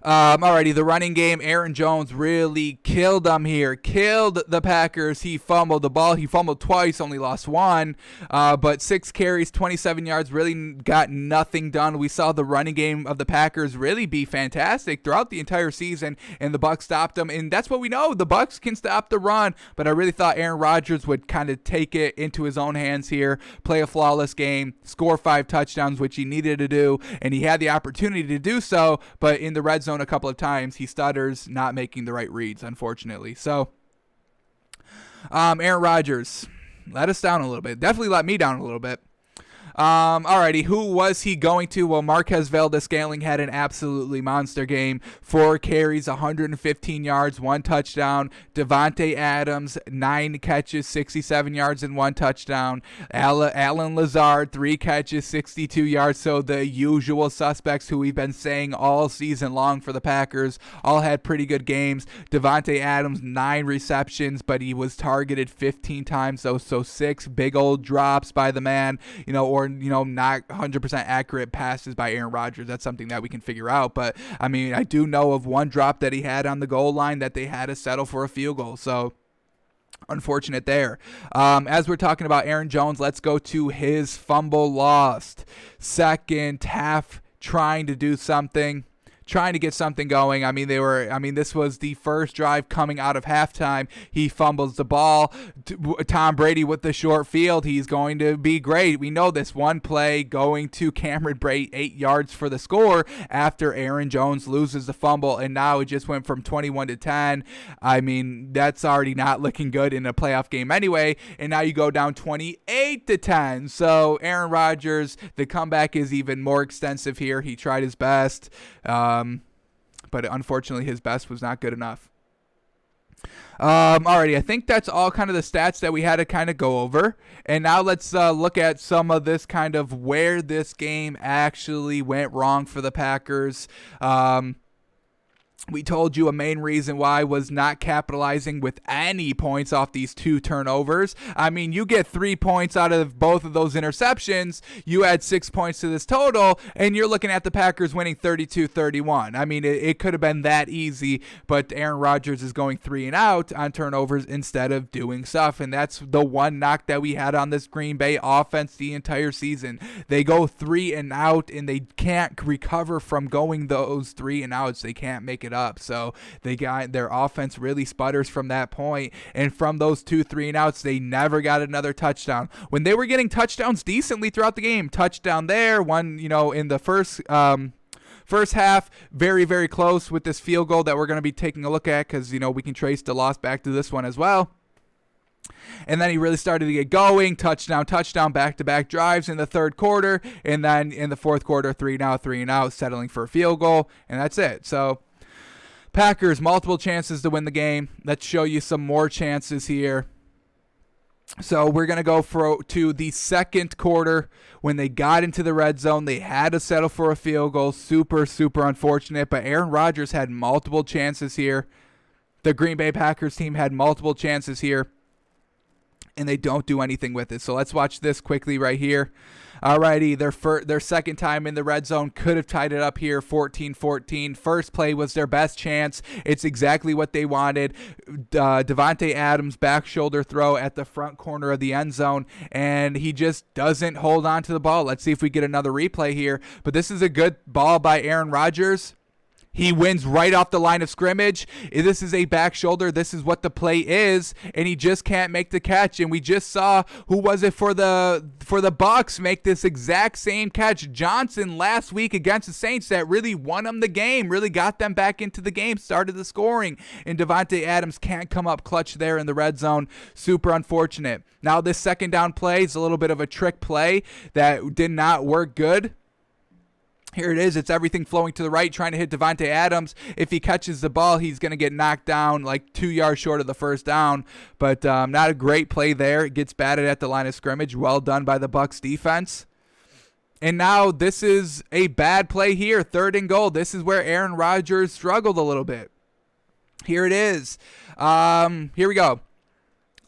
Alrighty, the running game, Aaron Jones really killed them here. Killed the Packers. He fumbled the ball. He fumbled twice, only lost 1. But 6 carries, 27 yards, really got nothing done. We saw the running game of the Packers really be fantastic throughout the entire season, and the Bucs stopped them. And that's what we know. The Bucs can stop the run, but I really thought Aaron Rodgers would kind of take it into his own hands here, play a flawless game, score 5 touchdowns, which he needed to do, and he had the opportunity to do so, but in the red zone a couple of times he stutters, not making the right reads, unfortunately. So Aaron Rodgers let us down a little bit. Definitely let me down a little bit. Alrighty, who was he going to? Well, Marquez Valdes-Scantling had an absolutely monster game. 4 carries, 115 yards, 1 touchdown. Davante Adams, 9 catches, 67 yards, and 1 touchdown. Allen Lazard, 3 catches, 62 yards. So the usual suspects who we've been saying all season long for the Packers all had pretty good games. Davante Adams, 9 receptions, but he was targeted 15 times. So 6 big old drops by the man, or not 100% accurate passes by Aaron Rodgers. That's something that we can figure out. But, I mean, I do know of 1 drop that he had on the goal line that they had to settle for a field goal. So, unfortunate there. As we're talking about Aaron Jones, let's go to his fumble lost. Second half, trying to do something. Trying to get something going. This was the first drive coming out of halftime. He fumbles the ball. Tom Brady with the short field. He's going to be great. We know this. 1 play going to Cameron Brate, 8 yards for the score after Aaron Jones loses the fumble, and now it just went from 21 to 10. I mean, that's already not looking good in a playoff game anyway, and now you go down 28 to 10. So Aaron Rodgers, the comeback is even more extensive here. He tried his best. But unfortunately his best was not good enough. Alrighty, I think that's all kind of the stats that we had to kind of go over. And now let's look at some of this kind of where this game actually went wrong for the Packers. We told you a main reason why was not capitalizing with any points off these 2 turnovers. I mean, you get 3 points out of both of those interceptions. You add 6 points to this total, and you're looking at the Packers winning 32-31. I mean, it could have been that easy, but Aaron Rodgers is going 3 and out on turnovers instead of doing stuff, and that's the one knock that we had on this Green Bay offense the entire season. They go 3 and out, and they can't recover from going those 3 and outs. They can't make it up. So their offense really sputters from that point, and from those 2 3 and outs, they never got another touchdown. When they were getting touchdowns decently throughout the game, touchdown there, one in the first half, very, very close with this field goal that we're going to be taking a look at, because we can trace the loss back to this one as well. And then he really started to get going. Touchdown, back-to-back drives in the third quarter. And then in the fourth quarter, 3 and out, settling for a field goal. And that's it. So Packers, multiple chances to win the game. Let's show you some more chances here. So we're going to go to the second quarter. When they got into the red zone, they had to settle for a field goal. Super, super unfortunate. But Aaron Rodgers had multiple chances here. The Green Bay Packers team had multiple chances here, and they don't do anything with it. So let's watch this quickly right here. Alrighty, their second time in the red zone could have tied it up here, 14-14. First play was their best chance. It's exactly what they wanted. Davante Adams back shoulder throw at the front corner of the end zone, and he just doesn't hold on to the ball. Let's see if we get another replay here. But this is a good ball by Aaron Rodgers. He wins right off the line of scrimmage. This is a back shoulder. This is what the play is, and he just can't make the catch. And we just saw, who was it for the Bucks, make this exact same catch, Johnson, last week against the Saints, that really won them the game, really got them back into the game, started the scoring. And Davante Adams can't come up clutch there in the red zone. Super unfortunate. Now this second down play is a little bit of a trick play that did not work good. Here it is. It's everything flowing to the right, trying to hit Davante Adams. If he catches the ball, he's going to get knocked down like 2 yards short of the first down. But not a great play there. It gets batted at the line of scrimmage. Well done by the Bucs defense. And now this is a bad play here. 3rd and goal. This is where Aaron Rodgers struggled a little bit. Here it is. Here we go.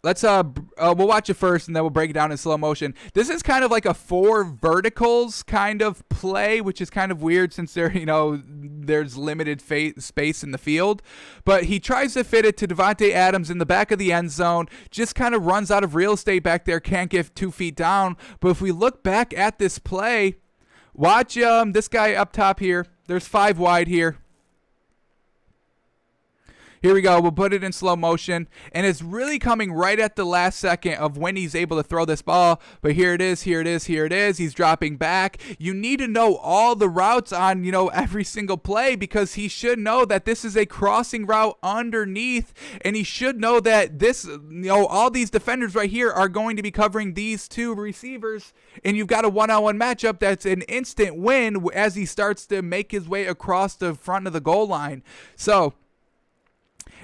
Let's we'll watch it first, and then we'll break it down in slow motion. This is kind of like a 4 verticals kind of play, which is kind of weird since there's limited space in the field. But he tries to fit it to Davante Adams in the back of the end zone, just kind of runs out of real estate back there, can't get 2 feet down. But if we look back at this play, watch this guy up top here. There's 5 wide here. Here we go. We'll put it in slow motion. And it's really coming right at the last second of when he's able to throw this ball. But here it is, here it is, here it is. He's dropping back. You need to know all the routes on, every single play, because he should know that this is a crossing route underneath. And he should know that this, all these defenders right here are going to be covering these 2 receivers. And you've got a one-on-one matchup that's an instant win as he starts to make his way across the front of the goal line. So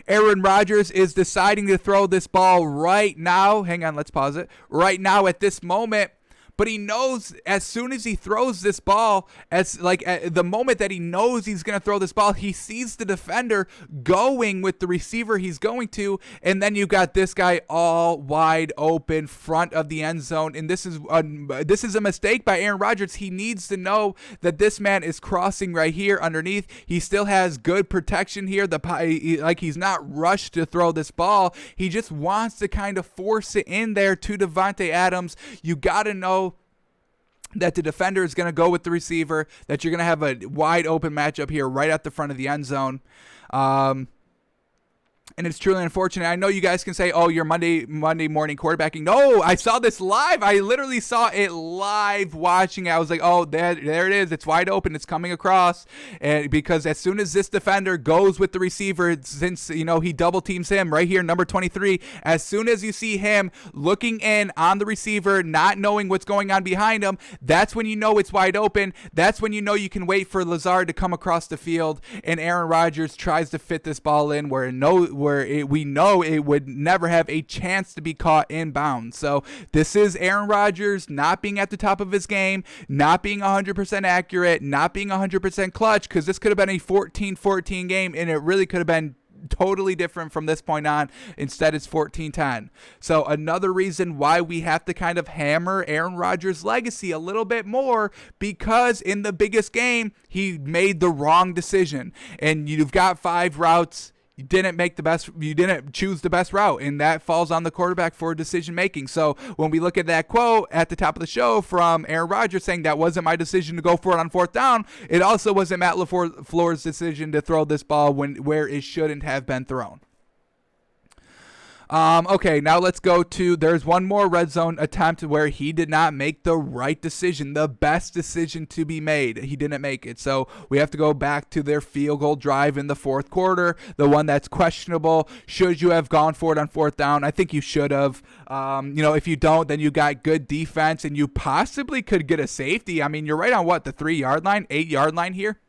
Aaron Rodgers is deciding to throw this ball right now. Hang on, let's pause it. Right now at this moment. But he knows as soon as he throws this ball, at the moment that he knows he's going to throw this ball, he sees the defender going with the receiver he's going to, and then you got this guy all wide open front of the end zone. And this is a mistake by Aaron Rodgers. He needs to know that this man is crossing right here underneath. He still has good protection here. He's not rushed to throw this ball. He just wants to kind of force it in there to Davante Adams. You got to know that the defender is going to go with the receiver, that you're going to have a wide open matchup here right at the front of the end zone. And it's truly unfortunate. I know you guys can say, oh, you're Monday morning quarterbacking. No, I saw this live. I literally saw it live watching it. I was like, oh, there it is. It's wide open. It's coming across. And because as soon as this defender goes with the receiver, since, he double teams him right here, number 23, as soon as you see him looking in on the receiver, not knowing what's going on behind him, that's when you know it's wide open. That's when you know you can wait for Lazard to come across the field. And Aaron Rodgers tries to fit this ball in where we know it would never have a chance to be caught inbound. So this is Aaron Rodgers not being at the top of his game, not being 100% accurate, not being 100% clutch, because this could have been a 14-14 game, and it really could have been totally different from this point on. Instead, it's 14-10. So another reason why we have to kind of hammer Aaron Rodgers' legacy a little bit more, because in the biggest game, he made the wrong decision. And you've got 5 routes. You didn't choose the best route, and that falls on the quarterback for decision making. So when we look at that quote at the top of the show from Aaron Rodgers saying that wasn't my decision to go for it on 4th down, it also wasn't Matt LaFleur's decision to throw this ball where it shouldn't have been thrown. Okay, now let's go to, there's one more red zone attempt where he did not make the right decision, the best decision to be made. He didn't make it. So we have to go back to their field goal drive in the 4th quarter, the one that's questionable. Should you have gone for it on 4th down? I think you should have. If you don't, then you got good defense and you possibly could get a safety. I mean, you're right on the 3-yard line, 8-yard line here.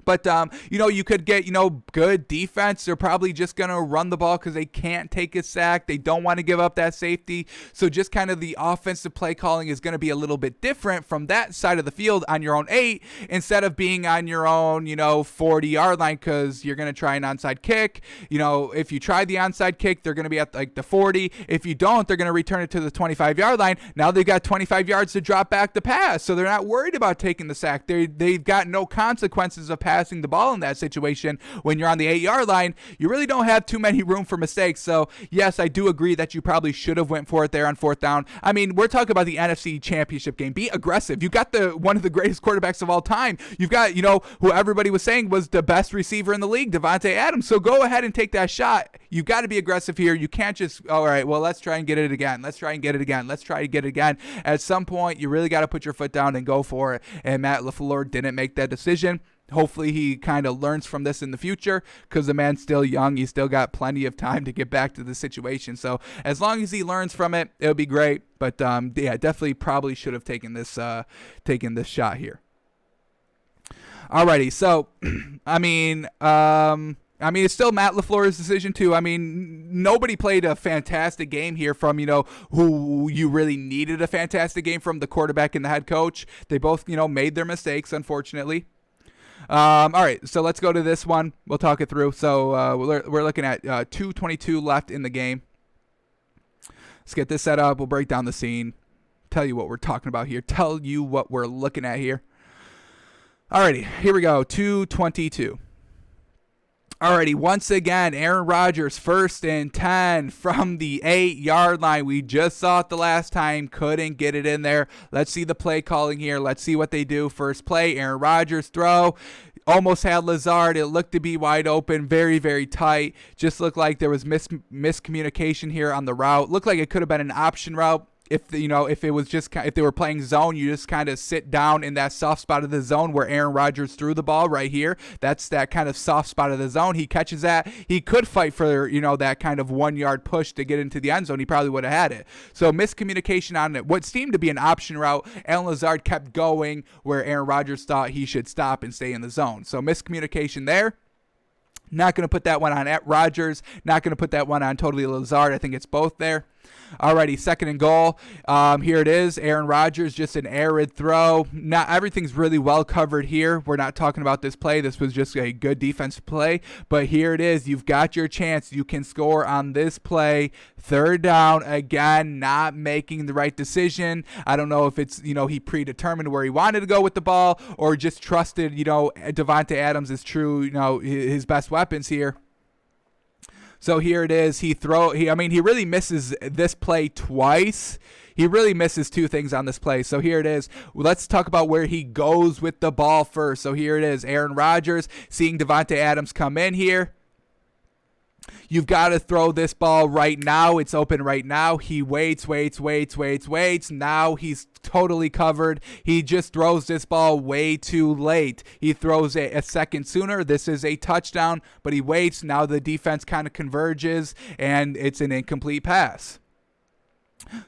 But, you could get, good defense. They're probably just going to run the ball because they can't take a sack. They don't want to give up that safety. So just kind of the offensive play calling is going to be a little bit different from that side of the field on your own 8 instead of being on your own, 40-yard line, because you're going to try an onside kick. If you try the onside kick, they're going to be at the 40. If you don't, they're going to return it to the 25-yard line. Now they've got 25 yards to drop back the pass. So they're not worried about taking the sack. They've got no consequences of passing passing the ball in that situation when you're on the 8-yard line, you really don't have too many room for mistakes. So, yes, I do agree that you probably should have went for it there on 4th down. I mean, we're talking about the NFC Championship game. Be aggressive. You got one of the greatest quarterbacks of all time. You've got, who everybody was saying was the best receiver in the league, Davante Adams. So go ahead and take that shot. You've got to be aggressive here. You can't just, all right, well, let's try and get it again. Let's try and get it again. Let's try to get it again. At some point, you really got to put your foot down and go for it. And Matt LaFleur didn't make that decision. Hopefully he kind of learns from this in the future because the man's still young. He's still got plenty of time to get back to the situation. So as long as he learns from it, it'll be great. But yeah, definitely probably should have taken this shot here. Alrighty, so I mean, it's still Matt LaFleur's decision too. I mean, nobody played a fantastic game here from, who you really needed a fantastic game from, the quarterback and the head coach. They both, made their mistakes, unfortunately. All right, so let's go to this one. We'll talk it through. So we're looking at 2:22 left in the game. Let's get this set up. We'll break down the scene. Tell you what we're talking about here. Tell you what we're looking at here. Alrighty, here we go. 2:22. Alrighty, once again, Aaron Rodgers, 1st and 10 from the 8-yard line. We just saw it the last time, couldn't get it in there. Let's see the play calling here. Let's see what they do. First play, Aaron Rodgers throw. Almost had Lazard. It looked to be wide open, very, very tight. Just looked like there was miscommunication here on the route. Looked like it could have been an option route. If it was just, if they were playing zone, you just kind of sit down in that soft spot of the zone where Aaron Rodgers threw the ball right here. That's that kind of soft spot of the zone. He catches that. He could fight for, that kind of 1-yard push to get into the end zone. He probably would have had it. So miscommunication on it. What seemed to be an option route, Allen Lazard kept going where Aaron Rodgers thought he should stop and stay in the zone. So miscommunication there. Not going to put that one on at Rodgers. Not going to put that one on totally Lazard. I think it's both there. Alrighty, 2nd and goal. Here it is. Aaron Rodgers, just an arid throw. Not everything's really well covered here. We're not talking about this play. This was just a good defensive play. But here it is. You've got your chance. You can score on this play. 3rd down. Again, not making the right decision. I don't know if it's, he predetermined where he wanted to go with the ball or just trusted, Davante Adams is true, his best weapons here. So here it is. He really misses this play twice. He really misses 2 things on this play. So here it is. Let's talk about where he goes with the ball first. So here it is. Aaron Rodgers seeing Davante Adams come in here. You've got to throw this ball right now. It's open right now. He waits. Now he's totally covered. He just throws this ball way too late. He throws it a second sooner. This is a touchdown, but he waits. Now the defense kind of converges, and it's an incomplete pass.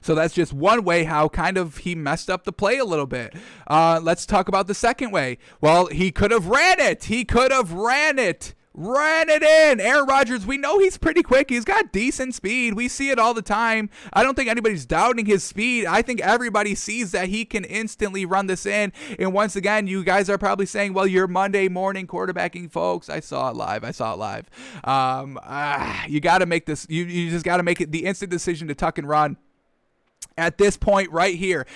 So that's just one way how kind of he messed up the play a little bit. Let's talk about the second way. Well, he could have ran it. Ran it in. Aaron Rodgers, we know he's pretty quick. He's got decent speed. We see it all the time. I don't think anybody's doubting his speed. I think everybody sees that he can instantly run this in. And once again, you guys are probably saying, well, you're Monday morning quarterbacking folks. I saw it live. You got to make this. You just got to make it the instant decision to tuck and run. At this point right here.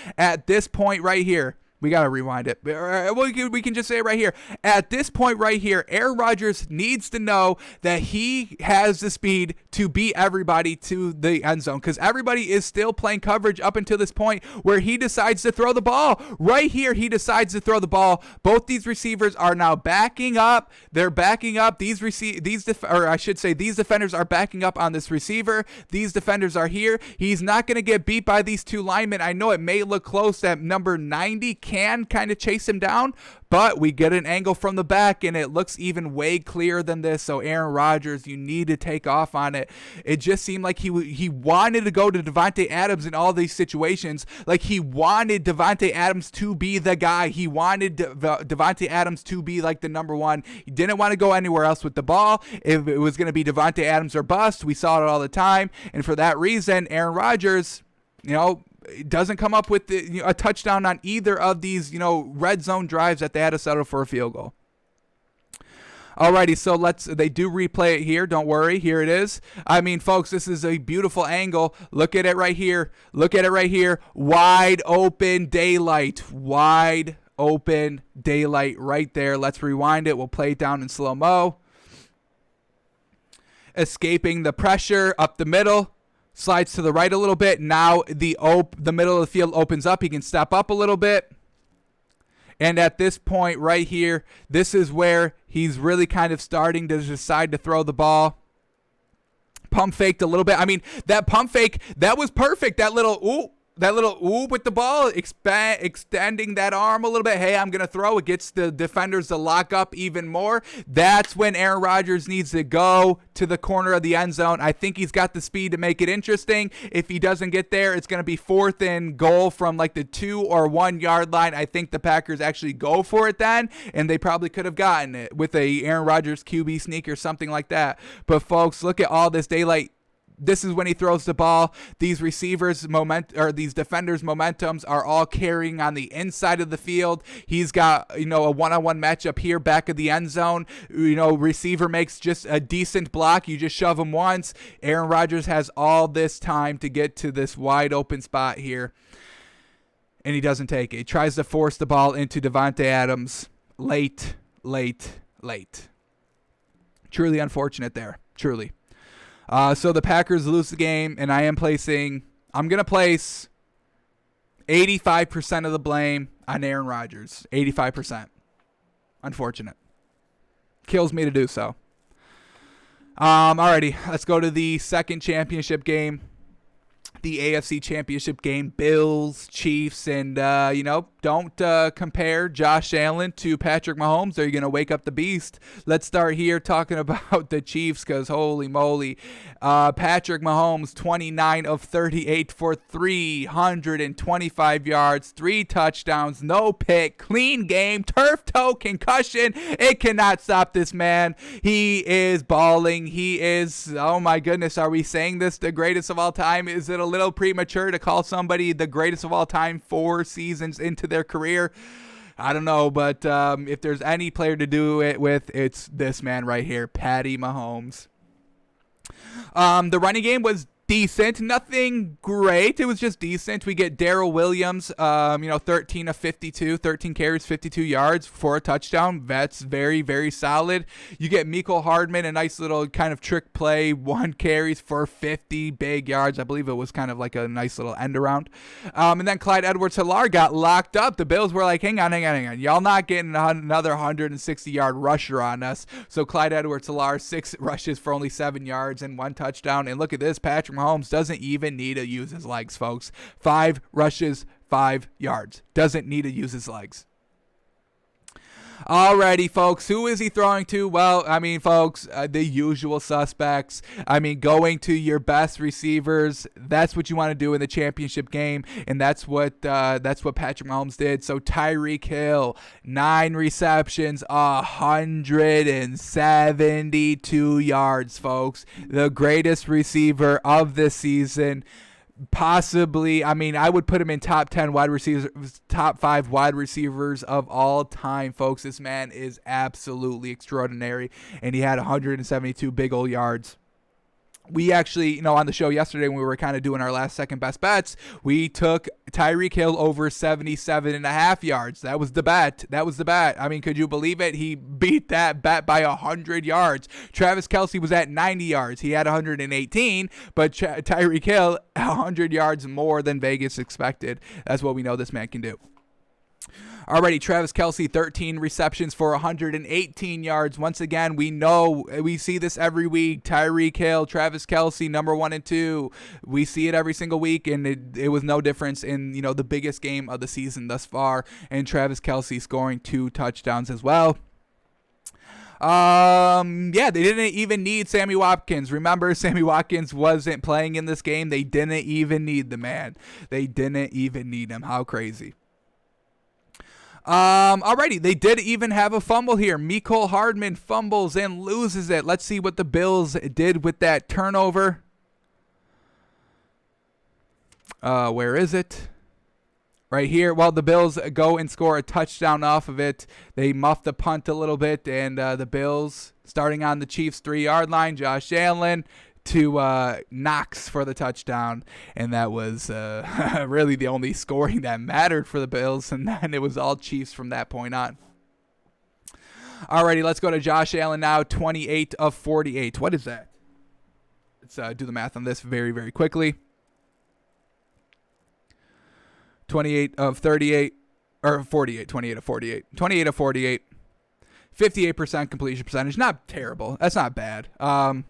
We got to rewind it. We can just say it right here. At this point right here, Aaron Rodgers needs to know that he has the speed to beat everybody to the end zone because everybody is still playing coverage up until this point where he decides to throw the ball. Right here, he decides to throw the ball. Both these receivers are now backing up. They're backing up. These defenders are backing up on this receiver. These defenders are here. He's not going to get beat by these 2 linemen. I know it may look close that number 90 can kind of chase him down, but we get an angle from the back and it looks even way clearer than this. So Aaron Rodgers, you need to take off on it. It just seemed like he wanted to go to Davante Adams in all these situations. Like he wanted Davante Adams to be the guy. He wanted Davante Adams to be like the number 1. He didn't want to go anywhere else with the ball. If it was going to be Davante Adams or bust, we saw it all the time. And for that reason, Aaron Rodgers, doesn't come up with a touchdown on either of these, red zone drives that they had to settle for a field goal. Alrighty, so they do replay it here. Don't worry. Here it is. I mean, folks, this is a beautiful angle. Look at it right here. Wide open daylight. Wide open daylight right there. Let's rewind it. We'll play it down in slow-mo. Escaping the pressure up the middle. Slides to the right a little bit. Now the middle of the field opens up. He can step up a little bit. And at this point right here, this is where he's really kind of starting to decide to throw the ball. Pump faked a little bit. I mean, that pump fake, that was perfect. That little ooh with the ball, extending that arm a little bit. Hey, I'm going to throw. It gets the defenders to lock up even more. That's when Aaron Rodgers needs to go to the corner of the end zone. I think he's got the speed to make it interesting. If he doesn't get there, it's going to be 4th and goal from like the 2 or 1 yard line. I think the Packers actually go for it then, and they probably could have gotten it with a Aaron Rodgers QB sneak or something like that. But folks, look at all this daylight. This is when he throws the ball. These receivers' these defenders' momentums are all carrying on the inside of the field. He's got, a one-on-one matchup here back of the end zone. Receiver makes just a decent block. You just shove him once. Aaron Rodgers has all this time to get to this wide open spot here, and he doesn't take it. He tries to force the ball into Davante Adams. Late. Truly unfortunate there. Truly. So the Packers lose the game, and I'm going to place 85% of the blame on Aaron Rodgers. 85%. Unfortunate. Kills me to do so. Alrighty, let's go to the second championship game. The AFC Championship game, Bills, Chiefs, and, don't compare Josh Allen to Patrick Mahomes. Are you going to wake up the beast? Let's start here talking about the Chiefs because, holy moly, Patrick Mahomes, 29 of 38 for 325 yards, 3 touchdowns, no pick, clean game, turf toe concussion. It cannot stop this man. He is balling. He is, oh my goodness, are we saying this the greatest of all time? Is it a little premature to call somebody the greatest of all time 4 seasons into their career? I don't know, but if there's any player to do it with, it's this man right here, Patty Mahomes. The running game was decent, nothing great. It was just decent. We get Darrell Williams, 13 of 52, 13 carries, 52 yards for a touchdown. That's very, very solid. You get Mecole Hardman, a nice little kind of trick play, 1 carries for 50 big yards. I believe it was kind of like a nice little end around. And then Clyde Edwards-Helaire got locked up. The Bills were like, hang on. Y'all not getting another 160-yard rusher on us. So Clyde Edwards-Helaire, 6 rushes for only 7 yards and 1 touchdown. And look at this, Patrick Mahomes doesn't even need to use his legs, folks. 5 rushes, 5 yards. Doesn't need to use his legs. Alrighty, folks. Who is he throwing to? Well, folks, the usual suspects. Going to your best receivers. That's what you want to do in the championship game, and that's what Patrick Mahomes did. So Tyreek Hill, 9 receptions, 172 yards, folks. The greatest receiver of this season. Possibly, I would put him in top 10 wide receivers, top 5 wide receivers of all time, folks. This man is absolutely extraordinary, and he had 172 big old yards. We actually, on the show yesterday when we were kind of doing our last second best bets, we took Tyreek Hill over 77.5 yards. That was the bet. Could you believe it? He beat that bet by 100 yards. Travis Kelce was at 90 yards. He had 118, but Tyreek Hill, 100 yards more than Vegas expected. That's what we know this man can do. Alrighty, Travis Kelce, 13 receptions for 118 yards. Once again, we see this every week. Tyreek Hill, Travis Kelce, number 1 and 2. We see it every single week, and it was no difference in the biggest game of the season thus far. And Travis Kelce scoring 2 touchdowns as well. They didn't even need Sammy Watkins. Remember, Sammy Watkins wasn't playing in this game. They didn't even need the man. They didn't even need him. How crazy. Alrighty, they did even have a fumble here. Mecole Hardman fumbles and loses it. Let's see what the Bills did with that turnover. Where is it? Right here. Well, the Bills go and score a touchdown off of it. They muff the punt a little bit, and the Bills, starting on the Chiefs' 3-yard line, Josh Allen to Knox for the touchdown, and that was really the only scoring that mattered for the Bills, and then it was all Chiefs from that point on. Alrighty, let's go to Josh Allen now, 28 of 48. What is that? Let's do the math on this very, very quickly. 28 of 38, or 48, 28 of 48. 28 of 48. 58% completion percentage. Not terrible. That's not bad.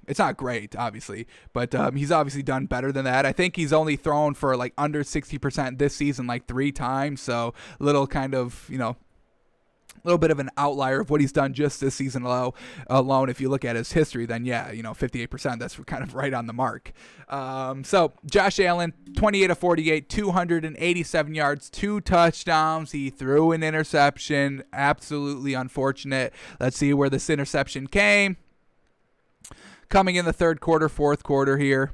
It's not great, obviously, but he's obviously done better than that. I think he's only thrown for like under 60% this season like 3 times, so little kind of, a little bit of an outlier of what he's done just this season alone. If you look at his history, then 58%, that's kind of right on the mark. So Josh Allen, 28 of 48, 287 yards, 2 touchdowns. He threw an interception. Absolutely unfortunate. Let's see where this interception came. Coming in the third quarter, fourth quarter here.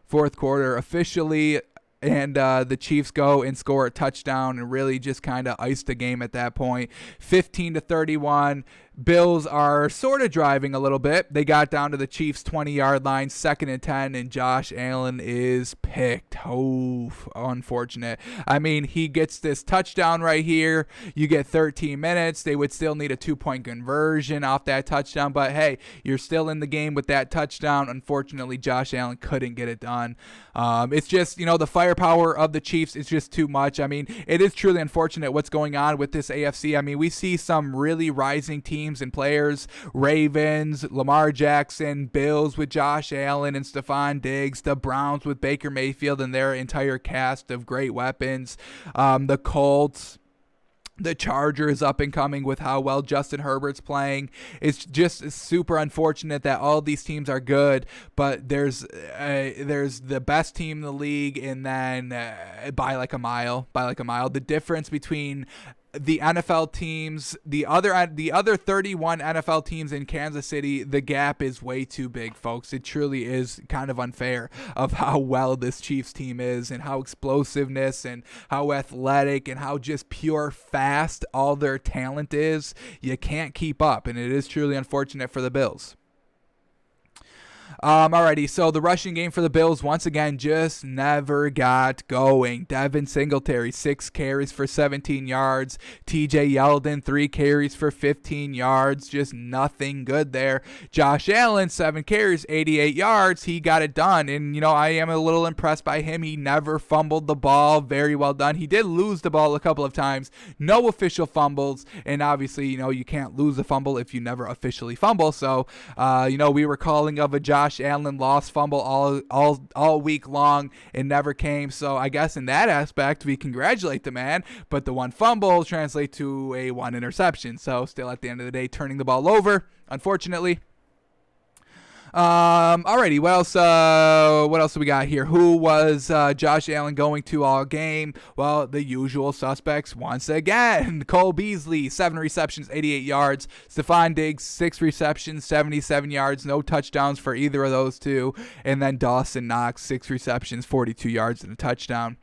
Fourth quarter officially. And the Chiefs go and score a touchdown and really just kind of ice the game at that point. 15-31. Bills are sort of driving a little bit. They got down to the Chiefs' 20-yard line, 2nd and 10, and Josh Allen is picked. Oh, unfortunate. I mean, he gets this touchdown right here. You get 13 minutes. They would still need a 2-point conversion off that touchdown, but hey, you're still in the game with that touchdown. Unfortunately, Josh Allen couldn't get it done. It's just, the firepower of the Chiefs is just too much. I mean, it is truly unfortunate what's going on with this AFC. I mean, we see some really rising teams and players, Ravens, Lamar Jackson, Bills with Josh Allen and Stephon Diggs, the Browns with Baker Mayfield and their entire cast of great weapons, the Colts, the Chargers up and coming with how well Justin Herbert's playing. It's just super unfortunate that all these teams are good, but there's the best team in the league, and then by like a mile, the difference between the NFL teams, the other 31 NFL teams in Kansas City, the gap is way too big, folks. It truly is kind of unfair of how well this Chiefs team is and how explosiveness and how athletic and how just pure fast all their talent is. You can't keep up, and it is truly unfortunate for the Bills. Alrighty, so the rushing game for the Bills, once again, just never got going. Devin Singletary, 6 carries for 17 yards. TJ Yeldon, 3 carries for 15 yards. Just nothing good there. Josh Allen, 7 carries, 88 yards. He got it done, and, I am a little impressed by him. He never fumbled the ball. Very well done. He did lose the ball a couple of times. No official fumbles, and obviously, you can't lose a fumble if you never officially fumble. So, we were calling of a Josh Allen lost fumble all week long. It never came. So I guess in that aspect, we congratulate the man. But the 1 fumble translates to a 1 interception. So still at the end of the day, turning the ball over, unfortunately. Alrighty, what else do we got here? Who was Josh Allen going to all game? Well, the usual suspects once again. Cole Beasley, 7 receptions, 88 yards. Stephon Diggs, 6 receptions, 77 yards. No touchdowns for either of those two. And then Dawson Knox, 6 receptions, 42 yards and a touchdown.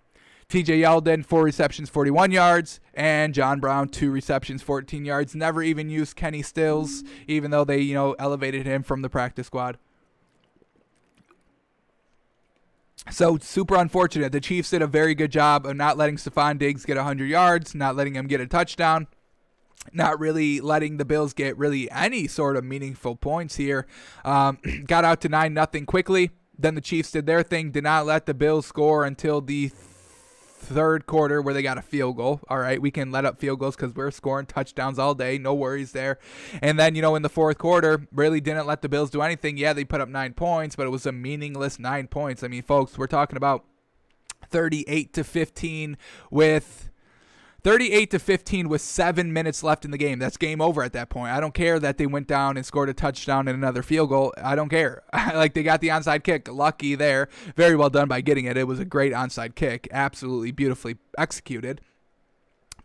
TJ Yeldon, 4 receptions, 41 yards, and John Brown, 2 receptions, 14 yards. Never even used Kenny Stills, even though they, elevated him from the practice squad. So, super unfortunate. The Chiefs did a very good job of not letting Stephon Diggs get 100 yards, not letting him get a touchdown, not really letting the Bills get really any sort of meaningful points here. Got out to 9-0 quickly. Then the Chiefs did their thing, did not let the Bills score until the third quarter where they got a field goal. All right, we can let up field goals because we're scoring touchdowns all day. No worries there. And then, in the fourth quarter, really didn't let the Bills do anything. Yeah, they put up 9 points, but it was a meaningless 9 points. I mean, folks, we're talking about 38-15 with 7 minutes left in the game. That's game over at that point. I don't care that they went down and scored a touchdown and another field goal. I don't care. They got the onside kick. Lucky there. Very well done by getting it. It was a great onside kick. Absolutely beautifully executed.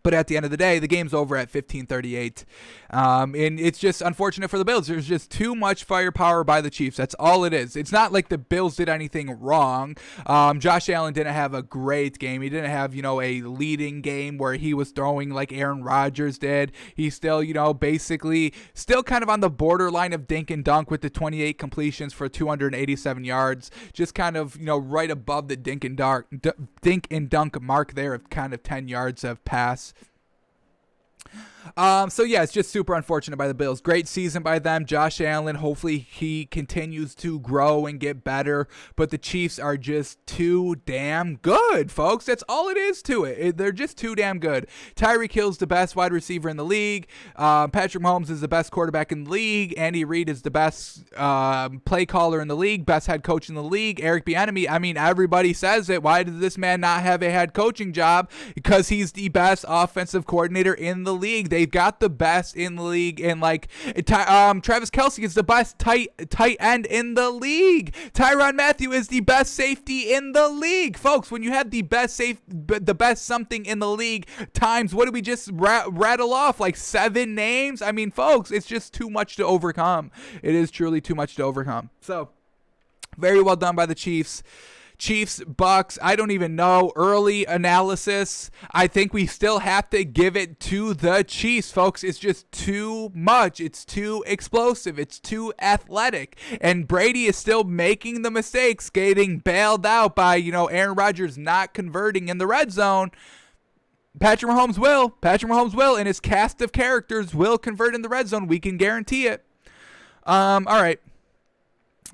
But at the end of the day, the game's over at 15-38. And it's just unfortunate for the Bills. There's just too much firepower by the Chiefs. That's all it is. It's not like the Bills did anything wrong. Josh Allen didn't have a great game. He didn't have, a leading game where he was throwing like Aaron Rodgers did. He's still, basically still kind of on the borderline of dink and dunk with the 28 completions for 287 yards. Just kind of, right above the dink and dunk mark there of kind of 10 yards of pass. So yeah, it's just super unfortunate by the Bills. Great season by them. Josh Allen, hopefully he continues to grow and get better, but the Chiefs are just too damn good, folks. That's all it is to it. They're just too damn good. Tyreek Hill's the best wide receiver in the league. Patrick Mahomes is the best quarterback in the league. Andy Reid is the best play caller in the league, best head coach in the league. Eric Bieniemy, everybody says it. Why does this man not have a head coaching job? Because he's the best offensive coordinator in the league. They've got the best in the league, and Travis Kelce is the best tight end in the league. Tyrann Mathieu is the best safety in the league, folks. When you have the best something in the league times, what did we just rattle off? Like 7 names? Folks, it's just too much to overcome. It is truly too much to overcome. So, very well done by the Chiefs. Chiefs, Bucks, I don't even know. Early analysis, I think we still have to give it to the Chiefs, folks. It's just too much. It's too explosive. It's too athletic. And Brady is still making the mistakes, getting bailed out by, Aaron Rodgers not converting in the red zone. Patrick Mahomes will, and his cast of characters will convert in the red zone. We can guarantee it. All right.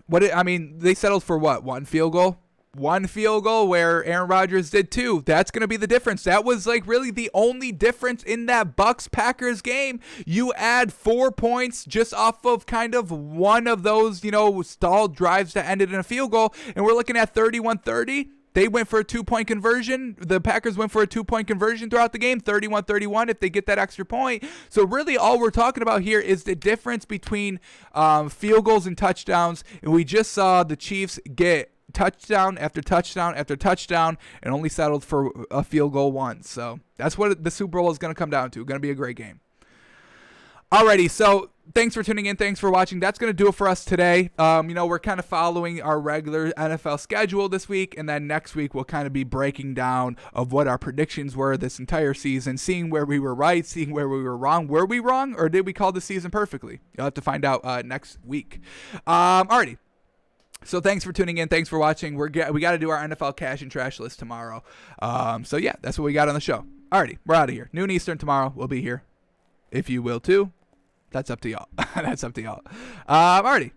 They settled for what? One field goal? One field goal where Aaron Rodgers did 2. That's going to be the difference. That was really the only difference in that Bucks-Packers game. You add 4 points just off of kind of one of those, stalled drives that ended in a field goal, and we're looking at 31-30. They went for a 2-point conversion. The Packers went for a 2-point conversion throughout the game, 31-31 if they get that extra point. So really all we're talking about here is the difference between field goals and touchdowns, and we just saw the Chiefs get touchdown after touchdown after touchdown and only settled for a field goal once. So that's what the Super Bowl is going to come down to. Going to be a great game. Alrighty, so thanks for tuning in. Thanks for watching. That's going to do it for us today. We're kind of following our regular NFL schedule this week, and then next week we'll kind of be breaking down of what our predictions were this entire season, seeing where we were right, seeing where we were wrong. Were we wrong, or did we call the season perfectly? You'll have to find out next week. Alrighty. So thanks for tuning in. Thanks for watching. We got to do our NFL cash and trash list tomorrow. So yeah, that's what we got on the show. Alrighty, we're out of here. Noon Eastern tomorrow. We'll be here. If you will too, that's up to y'all. That's up to y'all. Alrighty.